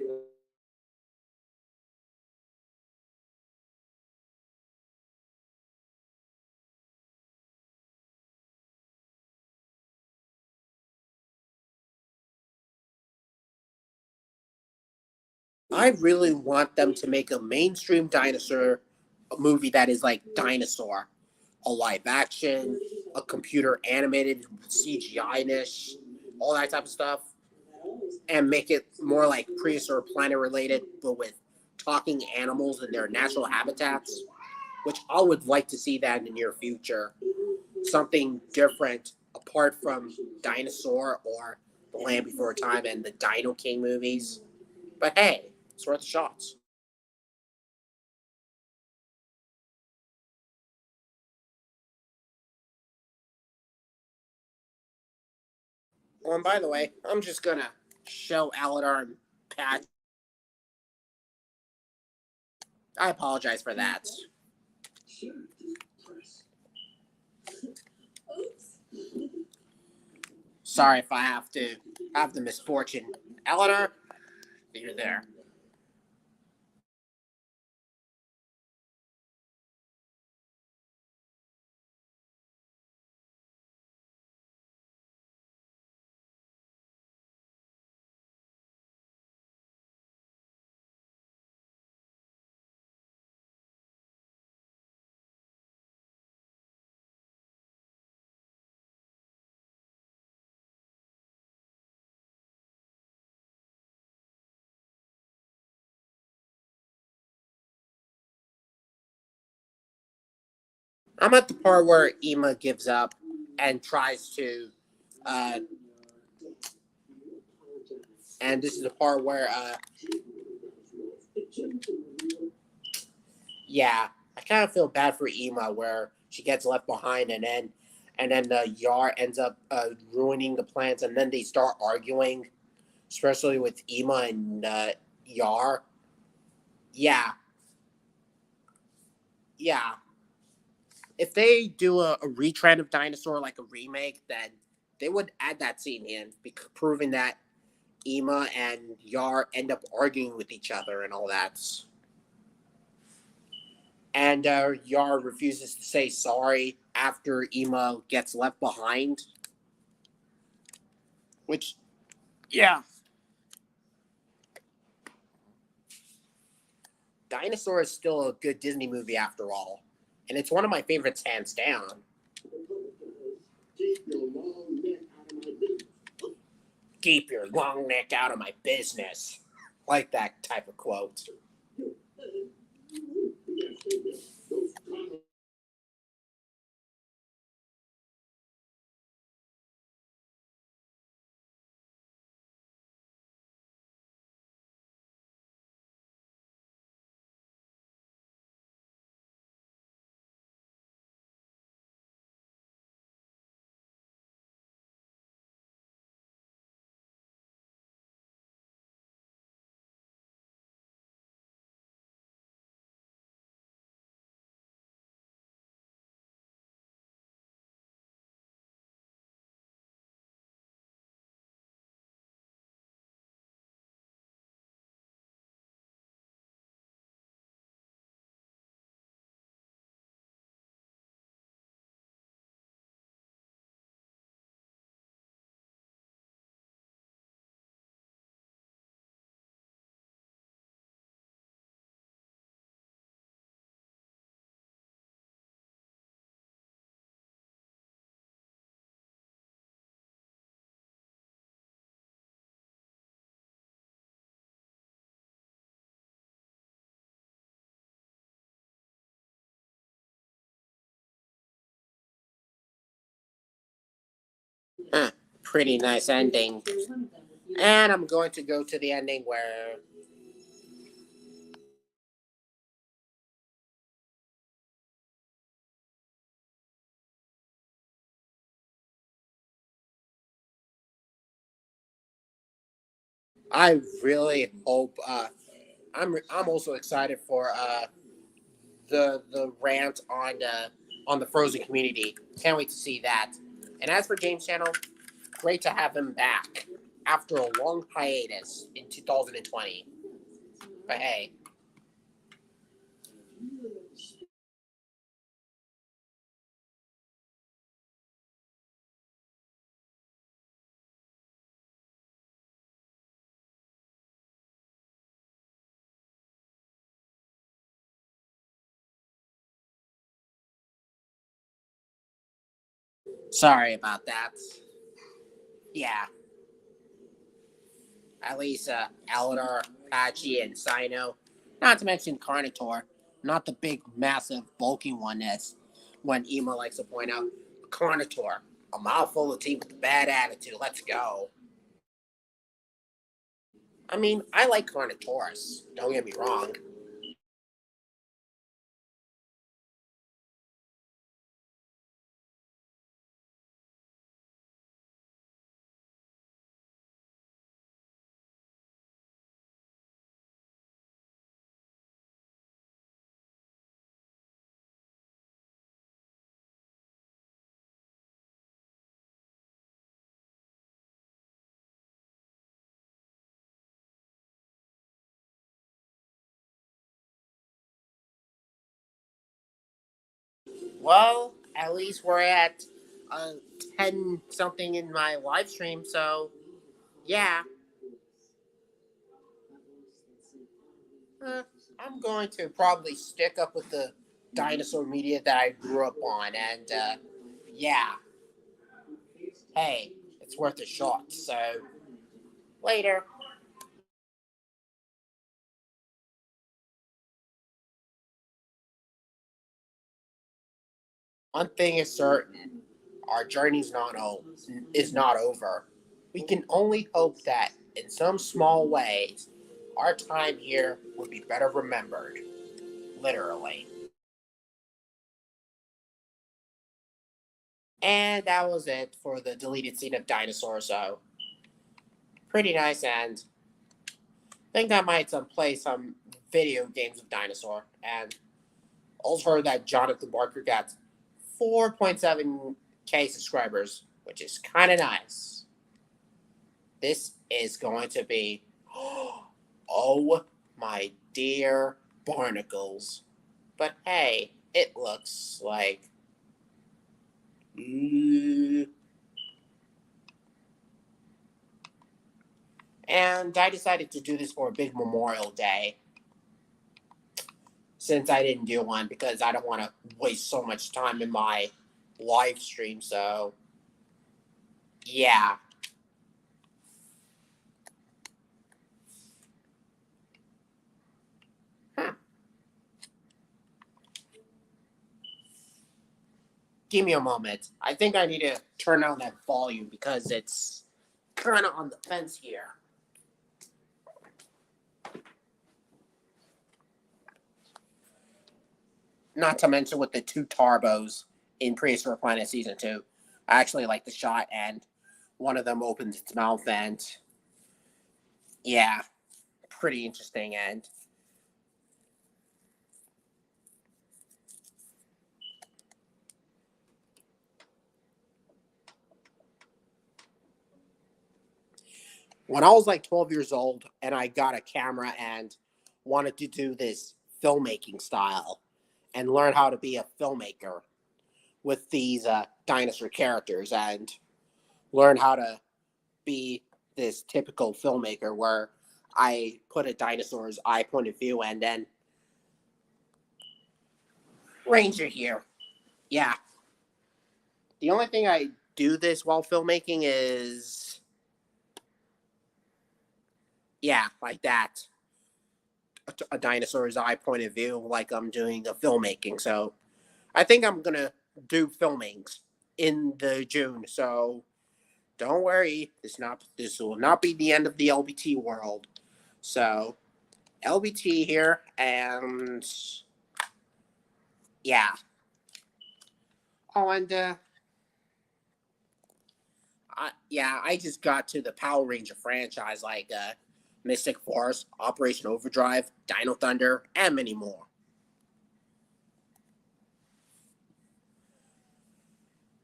I really want them to make a mainstream dinosaur movie that is like Dinosaur, a live action, a computer animated CGI ish, all that type of stuff, and make it more like prehistoric planet related, but with talking animals in their natural habitats, which I would like to see that in the near future. Something different apart from Dinosaur or The Land Before Time and the Dino King movies. But hey, it's worth the shots. Oh, and by the way, I'm just gonna show Aladar and Pat. I apologize for that. Sorry if I have to have the misfortune. Aladar, you're there. I'm at the part where Ema gives up and tries to, uh, and this is the part where, yeah, I kind of feel bad for Ema where she gets left behind, and then Yar ends up ruining the plans, and then they start arguing, especially with Ema and Yar. Yeah, yeah. If they do a retread of Dinosaur like a remake, then they would add that scene in, proving that Ema and Yar end up arguing with each other and all that. And Yar refuses to say sorry after Ema gets left behind, which, yeah, Dinosaur is still a good Disney movie after all. And it's one of my favorites, hands down. Keep your long neck out of my business. Like that type of quote. Huh, pretty nice ending. And I'm going to go to the ending where I really hope. I'm also excited for the rant on the Frozen community. Can't wait to see that. And as for James Channel, great to have him back after a long hiatus in 2020. But hey, sorry about that. Yeah, at least Eldar, Patchy, and Sino. Not to mention Carnotaur. Not the big, massive, bulky one that's when Ema likes to point out. Carnotaur, a mouthful of tea with a bad attitude. Let's go. I mean, I like Carnotaurus. Don't get me wrong. Well, at least we're at 10 something in my live stream, so yeah. Uh, I'm going to probably stick up with the dinosaur media that I grew up on, and yeah, hey, it's worth a shot, so later. One thing is certain, our journey's is not over. We can only hope that, in some small ways, our time here would be better remembered. Literally. And that was it for the deleted scene of Dinosaur, so pretty nice, and I think I might play some video games of Dinosaur. And also heard that Jonathan Barker got 4.7K subscribers, which is kind of nice. This is going to be, oh my dear barnacles. But hey, it looks like. And I decided to do this for a big Memorial Day since I didn't do one because I don't want to waste so much time in my live stream. So, yeah. Huh. Give me a moment. I think I need to turn down that volume because it's kind of on the fence here. Not to mention with the two Tarbos in Prehistoric Planet Season 2. I actually like the shot, and one of them opens its mouth, and yeah, pretty interesting. And when I was like 12 years old and I got a camera and wanted to do this filmmaking style and learn how to be a filmmaker with these dinosaur characters and learn how to be this typical filmmaker where I put a dinosaur's eye point of view and then Ranger here. Yeah. The only thing I do this while filmmaking is, yeah, like that. A dinosaur's eye point of view, like I'm doing the filmmaking. So I think I'm gonna do filmings in the June. So don't worry. This will not be the end of the LBT world. So LBT here, and yeah. Oh, and I just got to the Power Ranger franchise like Mystic Force, Operation Overdrive, Dino Thunder, and many more.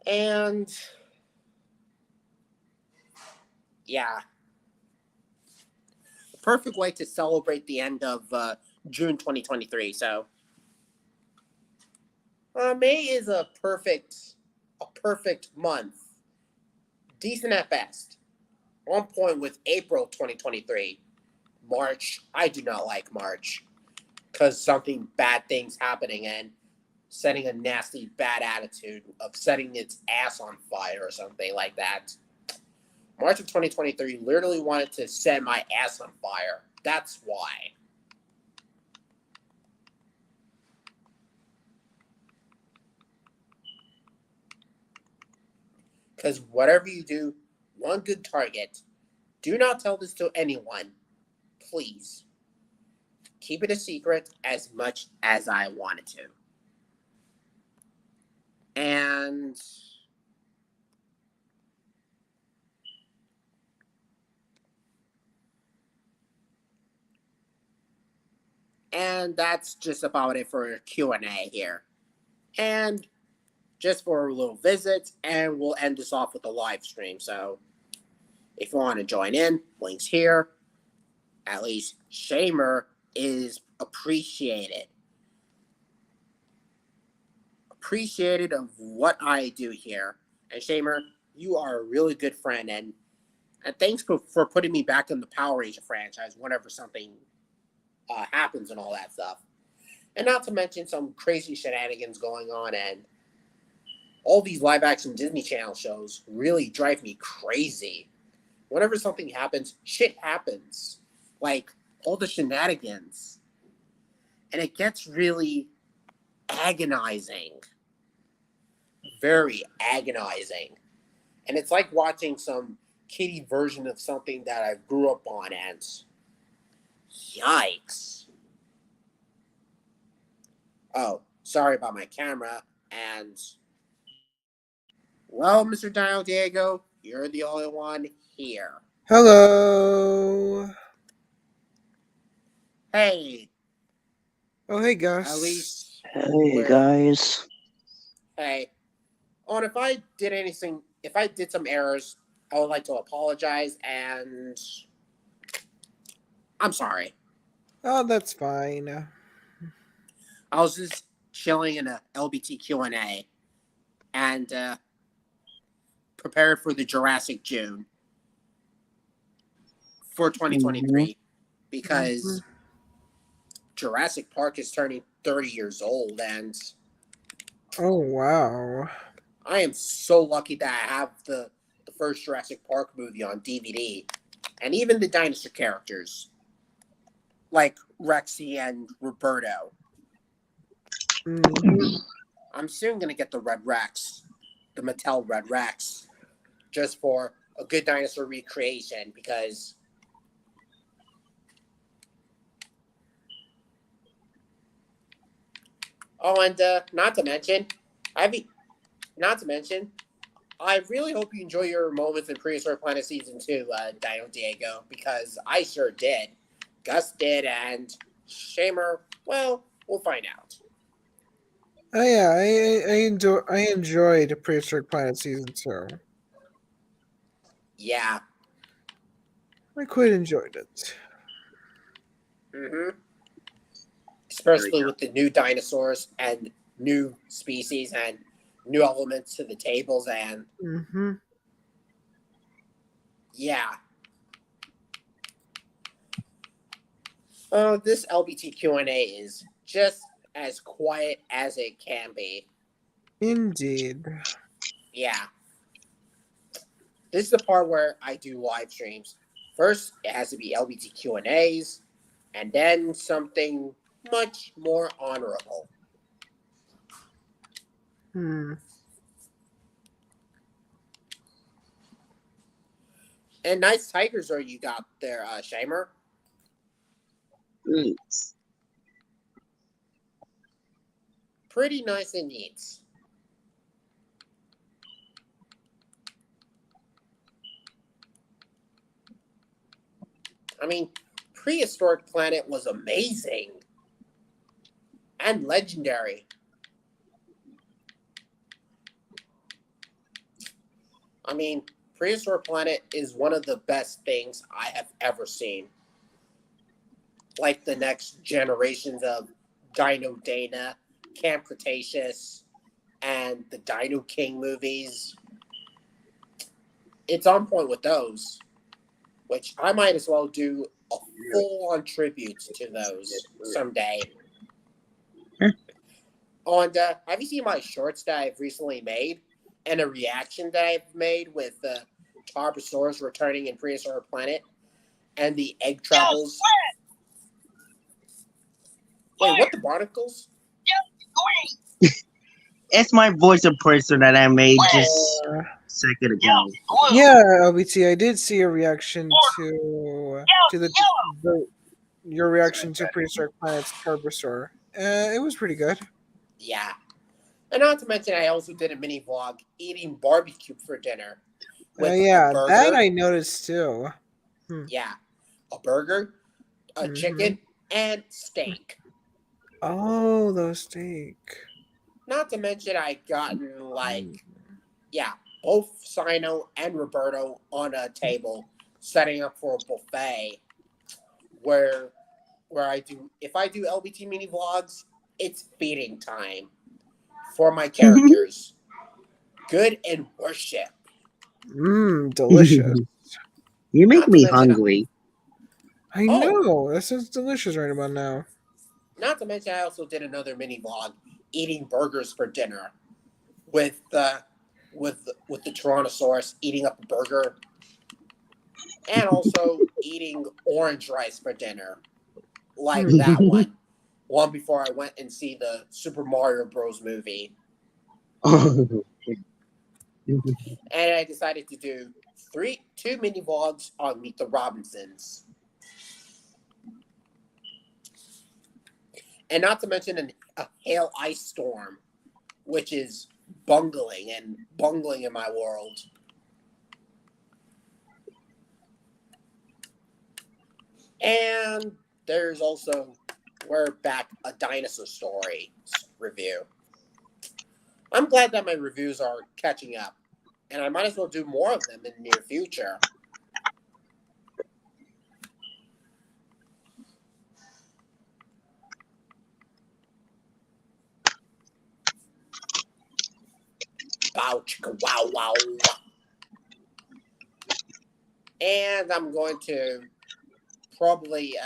And yeah, the perfect way to celebrate the end of June 2023. So May is a perfect month, decent at best. On point with April 2023. March, I do not like March because something bad things happening and setting a nasty bad attitude of setting its ass on fire or something like that. March of 2023 literally wanted to set my ass on fire. That's why. Because whatever you do, one good target. Do not tell this to anyone. Please. Keep it a secret as much as I wanted to. And that's just about it for Q&A here. And just for a little visit, and we'll end this off with a live stream. So if you want to join in, links here. At least Shamer is appreciated. Appreciated of what I do here. And Shamer, you are a really good friend, and thanks for putting me back in the Power Ranger franchise whenever something happens and all that stuff. And not to mention some crazy shenanigans going on, and all these live action Disney Channel shows really drive me crazy. Whenever something happens, shit happens. Like all the shenanigans. And it gets really agonizing. Very agonizing. And it's like watching some kiddie version of something that I grew up on, and yikes. Oh, sorry about my camera. And well, Mr. Dino Diego, you're the only one here. Hello. Hey. Oh, hey, Gus. At least. Hey guys. Hey. Oh, and if I did some errors, I would like to apologize, and I'm sorry. Oh, that's fine. I was just chilling in a LBT Q&A and prepared for the Jurassic June for 2023 because Jurassic Park is turning 30 years old, and Oh, wow. I am so lucky that I have the first Jurassic Park movie on DVD, and even the dinosaur characters like Rexy and Roberto. I'm soon gonna get the Red Rex, the Mattel Red Rex, just for a good dinosaur recreation because and not to mention, I really hope you enjoy your moments in Prehistoric Planet Season 2, Dino Diego, because I sure did. Gus did, and Shamer, well, we'll find out. Oh, yeah, I enjoyed Prehistoric Planet Season 2. Yeah. I quite enjoyed it. Especially with the new dinosaurs and new species and new elements to the tables, and yeah. This LBT Q&A is just as quiet as it can be. Indeed. Yeah. This is the part where I do live streams. First, it has to be LBT Q&As, and then something much more honorable. And nice tigers are you got there, Shamer. Thanks. Pretty nice and neat. I mean, Prehistoric Planet was amazing and legendary. I mean, Prehistoric Planet is one of the best things I have ever seen. Like the next generations of Dino Dana, Camp Cretaceous, and the Dino King movies. It's on point with those, which I might as well do a full-on tribute to those someday. And have you seen my shorts that I've recently made and a reaction that I've made with the Tarbosaurus returning in Prehistoric Planet and the egg travels? Wait, what the barnacles? It's my voice impression that I made just a second ago. Yeah, LBT, I did see a reaction to your reaction to Prehistoric Planet's Tarbosaur. It was pretty good. Yeah. And not to mention, I also did a mini vlog eating barbecue for dinner. With Yeah, a burger. that I noticed too. Yeah. A burger, a chicken, and steak. Oh, those steak. Not to mention, I gotten both Sino and Roberto on a table, setting up for a buffet, where if I do LBT mini vlogs, it's feeding time for my characters. Good and worship. Delicious. You make Not to me mention, hungry. I know. That sounds delicious right about now. Not to mention, I also did another mini vlog eating burgers for dinner, with the Tyrannosaurus eating up a burger, and also eating orange rice for dinner, like that one before I went and see the Super Mario Bros. Movie. And I decided to do two mini vlogs on Meet the Robinsons. And not to mention a hail ice storm, which is bungling in my world. And there's also we're back a dinosaur story review. I'm glad that my reviews are catching up, and I might as well do more of them in the near future. Bow chicka wow wow. And I'm going to probably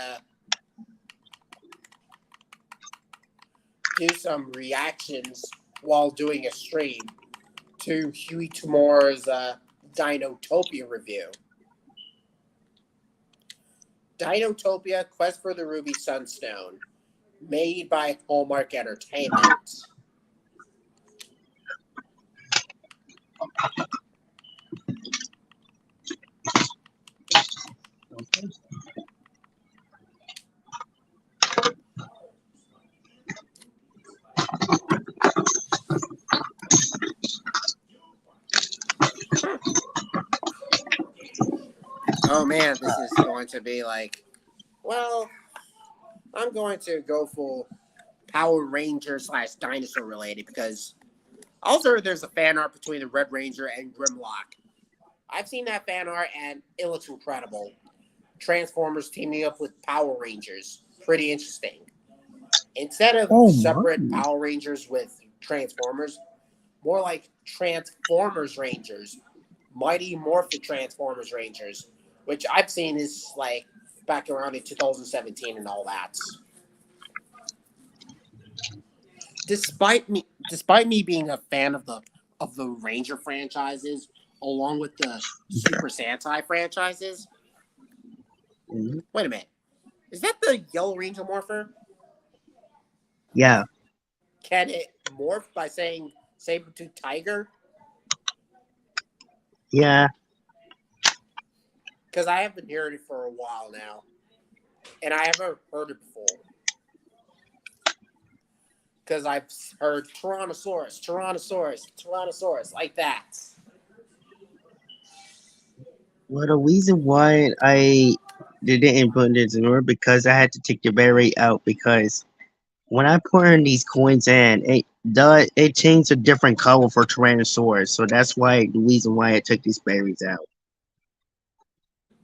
do some reactions while doing a stream to Huey Tomorrow's Dinotopia review. Dinotopia: Quest for the Ruby Sunstone, made by Hallmark Entertainment. Oh man, this is going to be like, well, I'm going to go full Power Ranger / dinosaur related because also there's a fan art between the Red Ranger and Grimlock. I've seen that fan art and it looks incredible. Transformers teaming up with Power Rangers. Pretty interesting. Instead of separate Power Rangers with Transformers, more like Transformers Rangers. Mighty Morphin Transformers Rangers, which I've seen is like back around in 2017 and all that. Despite me being a fan of the Ranger franchises, along with the Super Sentai franchises. Wait a minute, is that the Yellow Ranger morpher? Yeah. Can it morph by saying saber-tooth tiger? Yeah. because I haven't heard it for a while now, and I haven't heard it before. Because I've heard Tyrannosaurus, like that. Well, the reason why I didn't put this in order because I had to take the berry out because when I put in these coins in, it changed a different color for Tyrannosaurus. So that's why the reason why I took these berries out.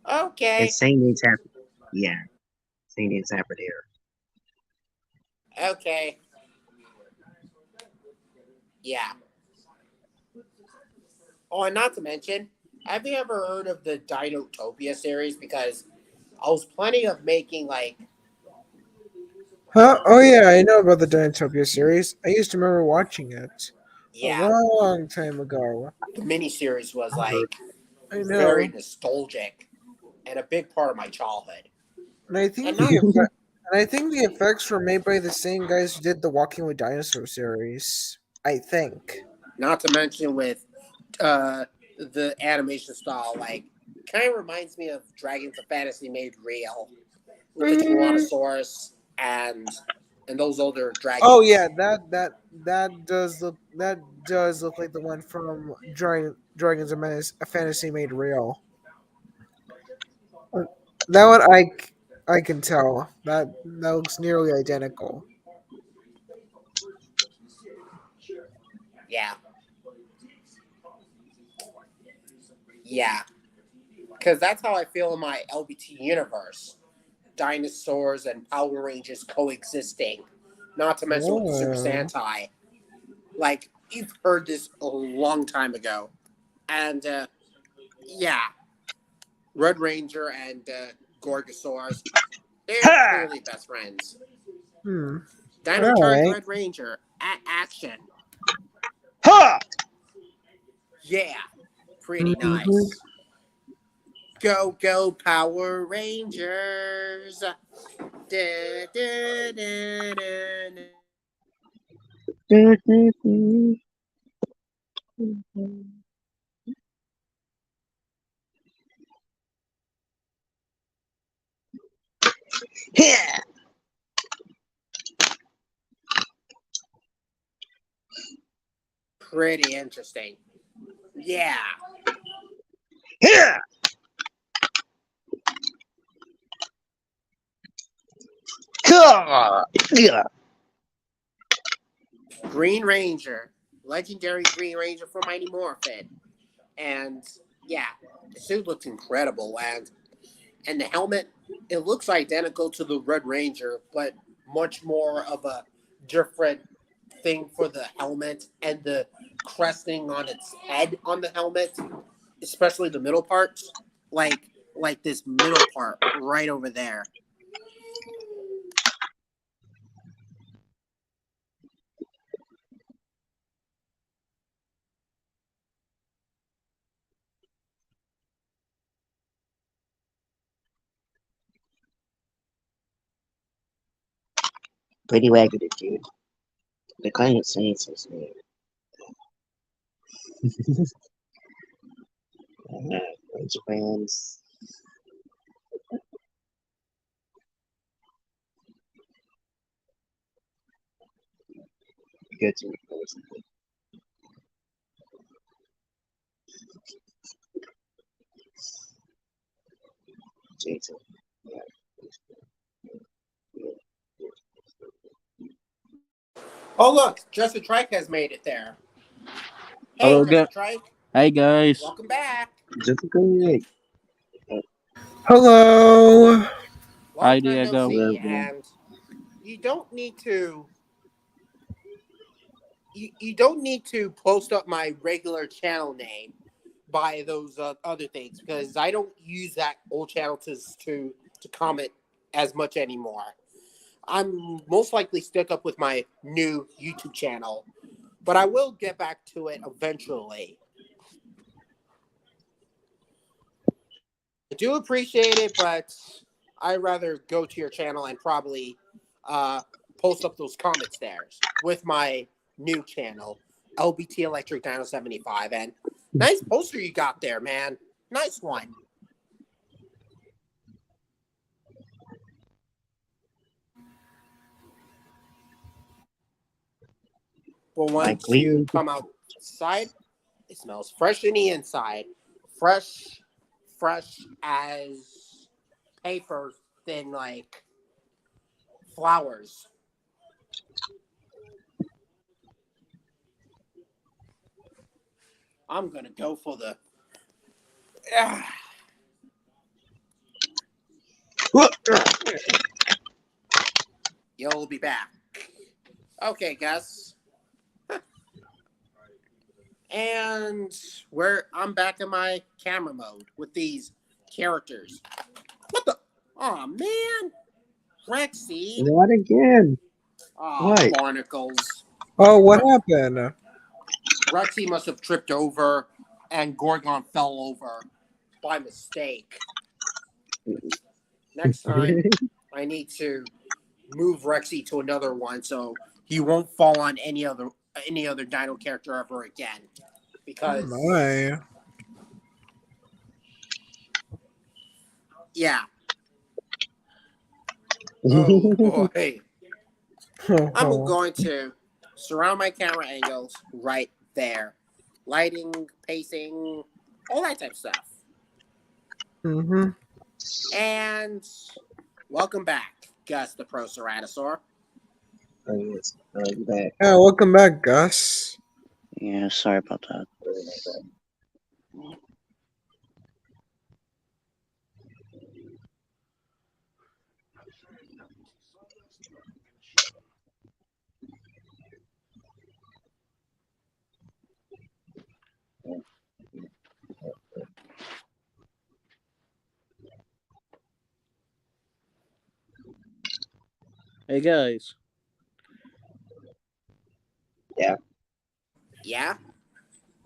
And Okay, same things happen. Yeah, same things happen here. okay, yeah. Oh, and not to mention, have you ever heard of the Dinotopia series? Because I was planning of making like, Huh? Oh yeah, I know about the Dinotopia series. I used to remember watching it a yeah, long time ago. the miniseries was I heard. like I very know, nostalgic and a big part of my childhood. and I And think not, the effects were made by the same guys who did the Walking with Dinosaur series. I think. not to mention with the animation style, like kind of reminds me of Dragons of Fantasy made real with the Mm. Tyrannosaurus and those older Oh yeah, dragons. that does look like the one from Dragons of Menace, a Fantasy Made Real. That one I can tell that looks nearly identical. Yeah, yeah, because that's how I feel in my LBT universe. Dinosaurs and Power Rangers coexisting. Not to mention with the Super Oh. Sentai. Like you've heard this a long time ago, and yeah, Red Ranger and Gorgosaurus, they're Ha! clearly best friends. Hmm. Dino All Charge right. Red Ranger at action. Ha! Yeah, pretty Mhm. nice. Go, go, Power Rangers. Da, da, da, da, da. Yeah! Pretty interesting. Yeah. Yeah! Ha! Yeah! Green Ranger. Legendary Green Ranger from Mighty Morphin. And yeah, the suit looks incredible. And the helmet, it looks identical to the Red Ranger, but much more of a different thing for the helmet and the cresting on its head on the helmet, especially the middle parts, like this middle part right over there. Pretty ragged, dude. The climate change is Japan's good to Jason. Oh look, Justin Trike has made it there. Hey, Hello, Justin Trike, hi guys. welcome back. Just a good Hello. Long Hi time no Diego. well, see, and you don't need to you don't need to post up my regular channel name by those other things because I don't use that old channel to comment as much anymore. I'm most likely stuck up with my new YouTube channel, but I will get back to it eventually. I do appreciate it, but I'd rather go to your channel and probably uh, post up those comments there with my new channel, LBT Electric Dino 75. And nice poster you got there, man. Nice one. But Like once you leaving. come outside, it smells fresh in the inside. Fresh, fresh as paper than like flowers. I'm gonna go for the. Ah, you'll be back. Okay, Gus. And I'm back in my camera mode with these characters. What the? Oh man, Rexy. Not again. Oh, What? barnacles. Oh, what happened? Rexy must have tripped over, and Gorgon fell over by mistake. Next time, I need to move Rexy to another one so he won't fall on any other Dino character ever again. Oh Because my. yeah. Oh boy. I'm going to surround my camera angles right there. Lighting, pacing, all that type of stuff. Mm-hmm. And welcome back, Gus the Pro Ceratosaur. Oh, yes. I like that. Yeah, welcome back, Gus. Yeah, sorry about that. Hey guys, Yeah. Yeah?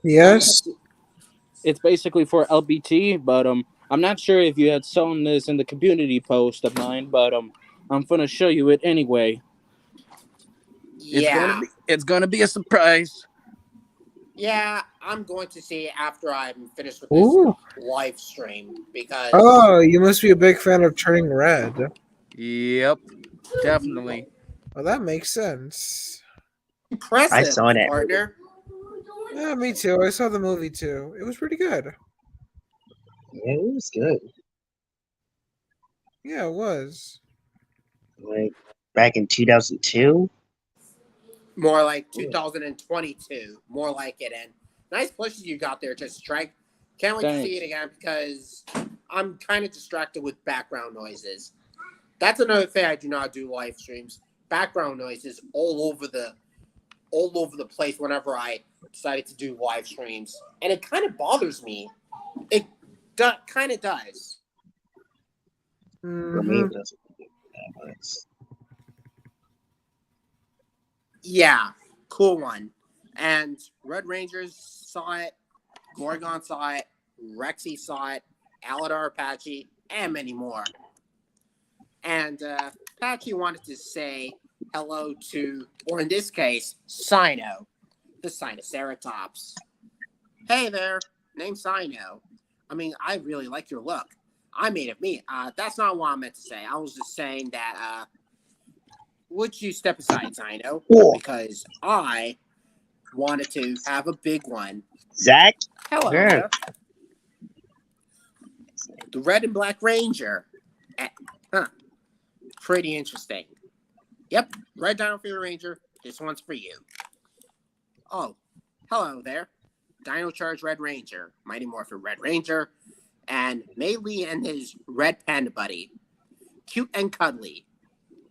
Yes? it's basically for LBT, but I'm not sure if you had shown this in the community post of mine, but I'm gonna show you it anyway. Yeah. It's gonna be a surprise. Yeah, I'm going to see after I'm finished with this Ooh. live stream because Oh, you must be a big fan of Turning Red. Yep, definitely. Well, that makes sense. impressive, I saw that. partner. Yeah, me too. I saw the movie too. It was pretty good. Yeah, it was good. Yeah, it was. Like back in 2002. More like 2022. More like it. And nice pushes you got there, just strike. Can't wait to see it again because I'm kind of distracted with background noises. That's another thing I do not do live streams. Background noises all over the place whenever I decided to do live streams, and it kind of bothers me. It kind of does. For me, Mm-hmm. it doesn't do that much. Yeah, cool one. And Red Rangers saw it, Gorgon saw it, Rexy saw it, Aladar Apache, and many more. And Apache wanted to say hello to, or in this case, Sino, the Sinoceratops. Hey there, name's Sino. I mean, I really like your look. I made it me. That's not what I meant to say. I was just saying that, would you step aside, Sino? Because I wanted to have a big one. Zach? Hello Yeah. there. The Red and Black Ranger. Huh. Pretty interesting. Yep, Red Dino Fever Ranger. This one's for you. Oh, hello there. Dino Charge Red Ranger. Mighty Morphin Red Ranger. And Mei Li and his Red Panda Buddy. Cute and cuddly.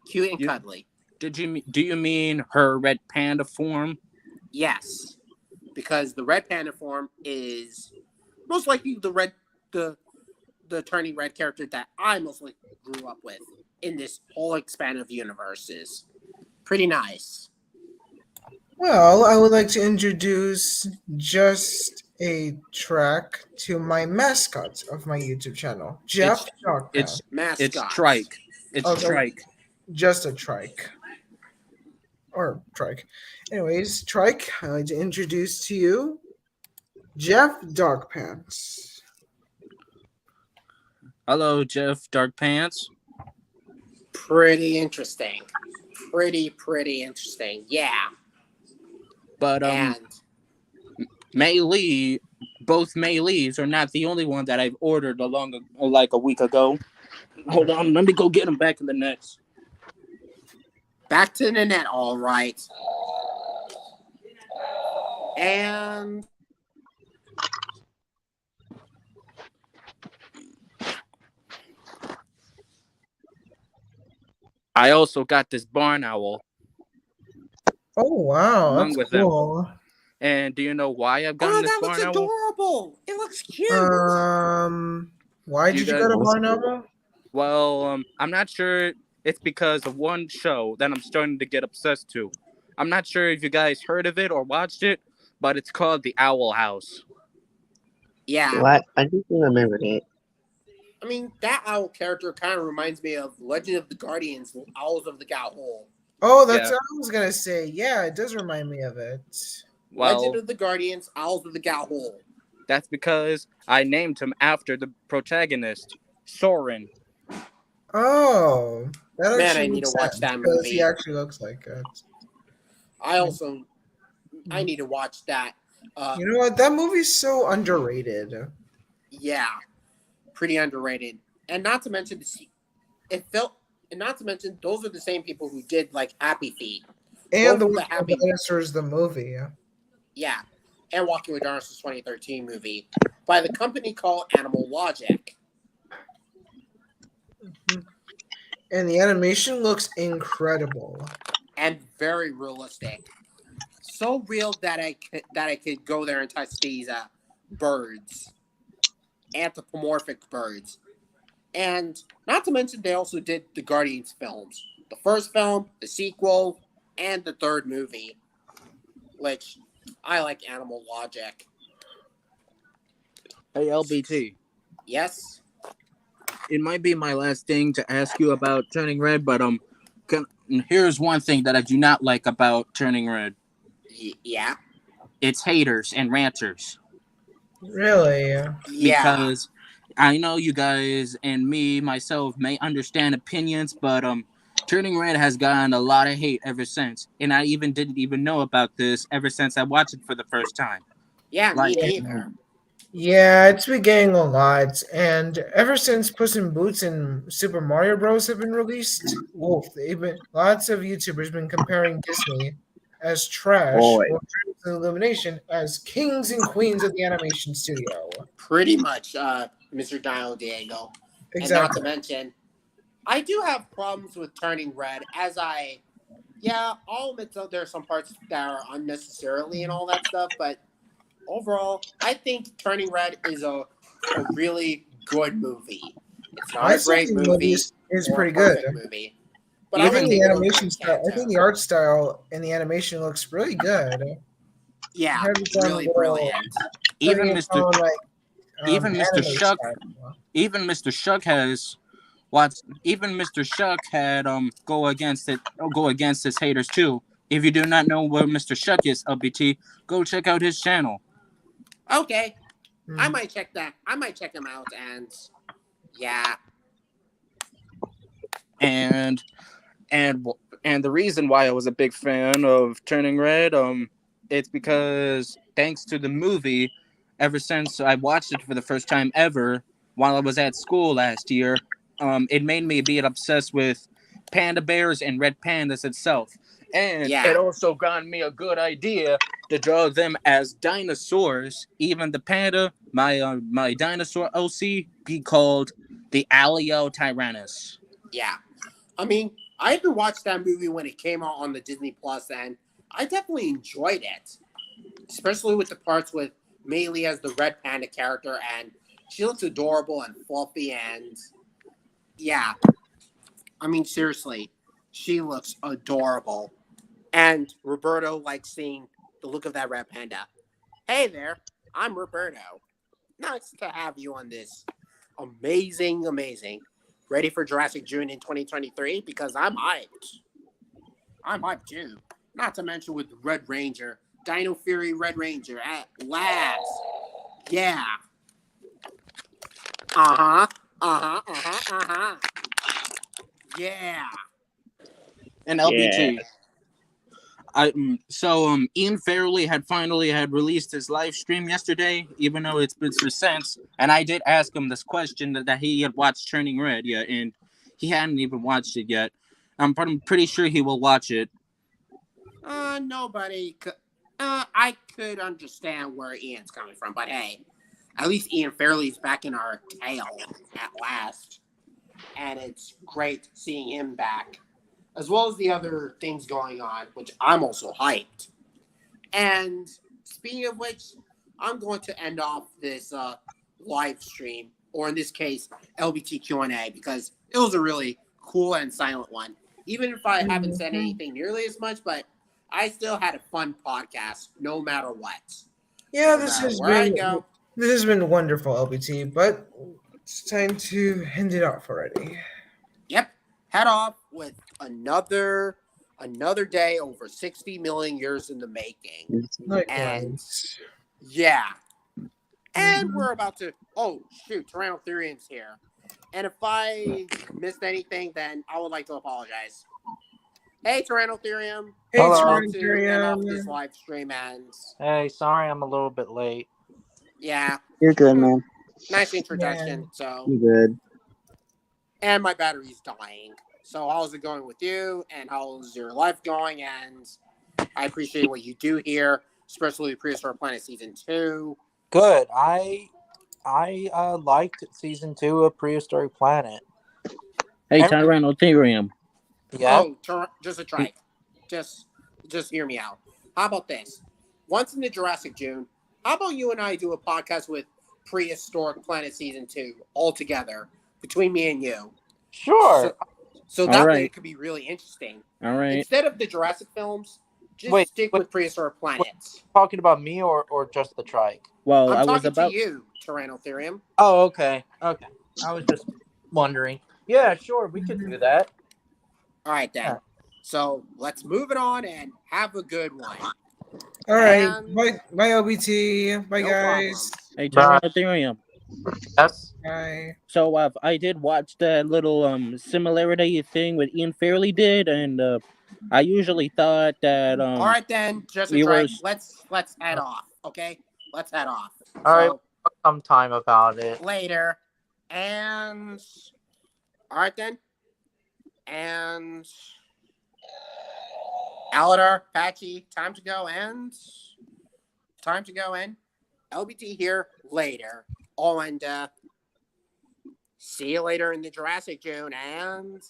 Cute and cuddly. Do you mean her red panda form? Yes. Because the Red Panda form is most likely the turning red character that I mostly grew up with in this whole span of universes. Pretty nice. Well, I would like to introduce just a track to my mascot of my YouTube channel, Jeff Dogpan. It's Mascot. Trike. It's Okay. Trike. Just a trike. Or trike. Anyways, trike, I'd like to introduce to you Jeff Dogpants. Hello, Jeff Dark Pants. Pretty interesting. Pretty interesting. Yeah. But And Mei Lee, both Mei Lees are not the only one that I've ordered like a week ago. Hold on, let me go get them back in the nets. back to the net, all right. And I also got this barn owl Oh wow, along that's with them. cool. And do you know why I've gotten oh, this that looks barn owl? adorable. It looks cute. Why Do you did you guys- go to Barn Noble? Well, I'm not sure. It's because of one show that I'm starting to get obsessed to. I'm not sure if you guys heard of it or watched it, but it's called The Owl House. Yeah, What? I just remember that. I mean that owl character kind of reminds me of Legend of the Guardians, Owls of the Ga'Hoole. Oh, that's Yeah. what I was gonna say. Yeah, it does remind me of it. Legend Well, of the Guardians, Owls of the Ga'Hoole. that's because I named him after the protagonist, Soren. Oh, that Man, actually I need to makes watch sense that because he movie. actually looks like it. I need to watch that. You know what? That movie's so underrated. Yeah, pretty underrated. And not to mention, it felt, and not to mention, those are the same people who did like Happy Feet. And the Both of the Witch Happy, Dinosaurs, the movie. yeah, and Walking with Dinosaurs 2013 movie by the company called Animal Logic. And the animation looks incredible. And very realistic. So real that I could go there and touch these birds, anthropomorphic birds, and not to mention they also did the Guardians films, the first film, the sequel, and the third movie, which I like Animal Logic. Hey, LBT. Yes. It might be my last thing to ask you about Turning Red, but here's one thing that I do not like about Turning Red. Yeah. It's haters and ranters. Really? Yeah. Because I know you guys and me, myself, may understand opinions, but Turning Red has gotten a lot of hate ever since. And I even didn't even know about this ever since I watched it for the first time. Yeah, Like, me neither. Yeah, it's been getting a lot. And ever since Puss in Boots and Super Mario Bros. Have been released, lots of YouTubers been comparing Disney as trash, Boy. while Dreams and Illumination as kings and queens of the animation studio. Pretty much, Mr. Dial Diego. And not to Exactly. mention, I do have problems with Turning Red, I'll admit that there are some parts that are unnecessarily and all that stuff, but overall, I think Turning Red is a really good movie. It's not I a still great think the movie movie is or a pretty good. perfect movie, but I I'm think gonna the take a look animation at style, I think the art style and the animation looks really good. Yeah, Have its own really little- brilliant. even putting its Mr. own, even Mr. anime Shuck, style. even Mr. Shuck has watched. Even Mr. Shuck had go against his haters too. If you do not know what Mr. Shuck is, LBT, go check out his channel. Okay, I Hmm. might check that. I might check him out, and yeah, And and and the reason why I was a big fan of Turning Red, it's because thanks to the movie, ever since I watched it for the first time ever while I was at school last year, it made me be obsessed with panda bears and red pandas itself, and Yeah. it also got me a good idea to draw them as dinosaurs. Even the panda, my dinosaur OC, be called the Alio Tyrannus. yeah. I mean, I even watched that movie when it came out on the Disney Plus, and I definitely enjoyed it, especially with the parts with Maylee as the red panda character, and she looks adorable and fluffy, and yeah, I mean, seriously, she looks adorable. And Roberto likes seeing the look of that red panda. Hey there, I'm Roberto. Nice to have you on this amazing. Ready for Jurassic June in 2023? Because I'm hyped. I'm hyped too. Not to mention with Red Ranger, Dino Fury Red Ranger at last. Yeah. Yeah. And Yeah. LBT, Ian Fairley had released his live stream yesterday, even though it's been since. And I did ask him this question that he had watched Turning Red yet, and he hadn't even watched it yet. I'm pretty sure he will watch it. Nobody could. I could understand where Ian's coming from, but hey, at least Ian Fairley's back in our tale at last, and it's great seeing him back, as well as the other things going on, which I'm also hyped. And speaking of which, I'm going to end off this live stream, or in this case, LBT Q&A, because it was a really cool and silent one. Even if I haven't said anything nearly as much, but I still had a fun podcast, no matter what. Yeah, No this matter has where I been go. this has been wonderful, LBT, but it's time to end it off already. Yep, head off with another day over 60 million years in the making. Likewise. Yeah. And we're about to. Oh, shoot. Tyrannotherium's here. And if I missed anything, then I would like to apologize. Hey, Tyrannotherium. Hey, We're Hello. about to end off this Tyrannotherium. live stream. And Hey, sorry I'm a little bit late. yeah, You're good, man. nice introduction. Yeah. So, You're good. and my battery's dying. So, how's it going with you? And how's your life going? And I appreciate what you do here, especially Prehistoric Planet Season 2. Good. I liked season 2 of Prehistoric Planet. Hey, Every- Tyrannotherium. Yeah. Oh, just a trike. Just hear me out. How about this? Once in the Jurassic June, how about you and I do a podcast with Prehistoric Planet Season 2 all together between me and you? Sure. So that way right. it could be really interesting. All right. Instead of the Jurassic films, just Wait, stick with Prehistoric Planets. Talking about me or just the trike? Well, I'm I was talking about. to you, Tyrannotherium. Oh, okay. Okay. I was just wondering. Yeah, sure. We could do that. All right, then. Yeah. So let's move it on and have a good one. All right. And- Bye, LBT. Bye, No guys. problem. Hey, Bye. Tyrannotherium. Yes. Bye. So I did watch that little similarity thing with Ian Fairley did, and I usually thought that All right, then. Just a you trike. were- Let's head off. Okay, let's head off. All right. So, Sometime about it. later. And all right then. And Aladar, Patchy, time to go and LBT here later. Oh, and see you later in the Jurassic June. And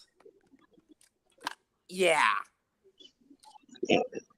yeah.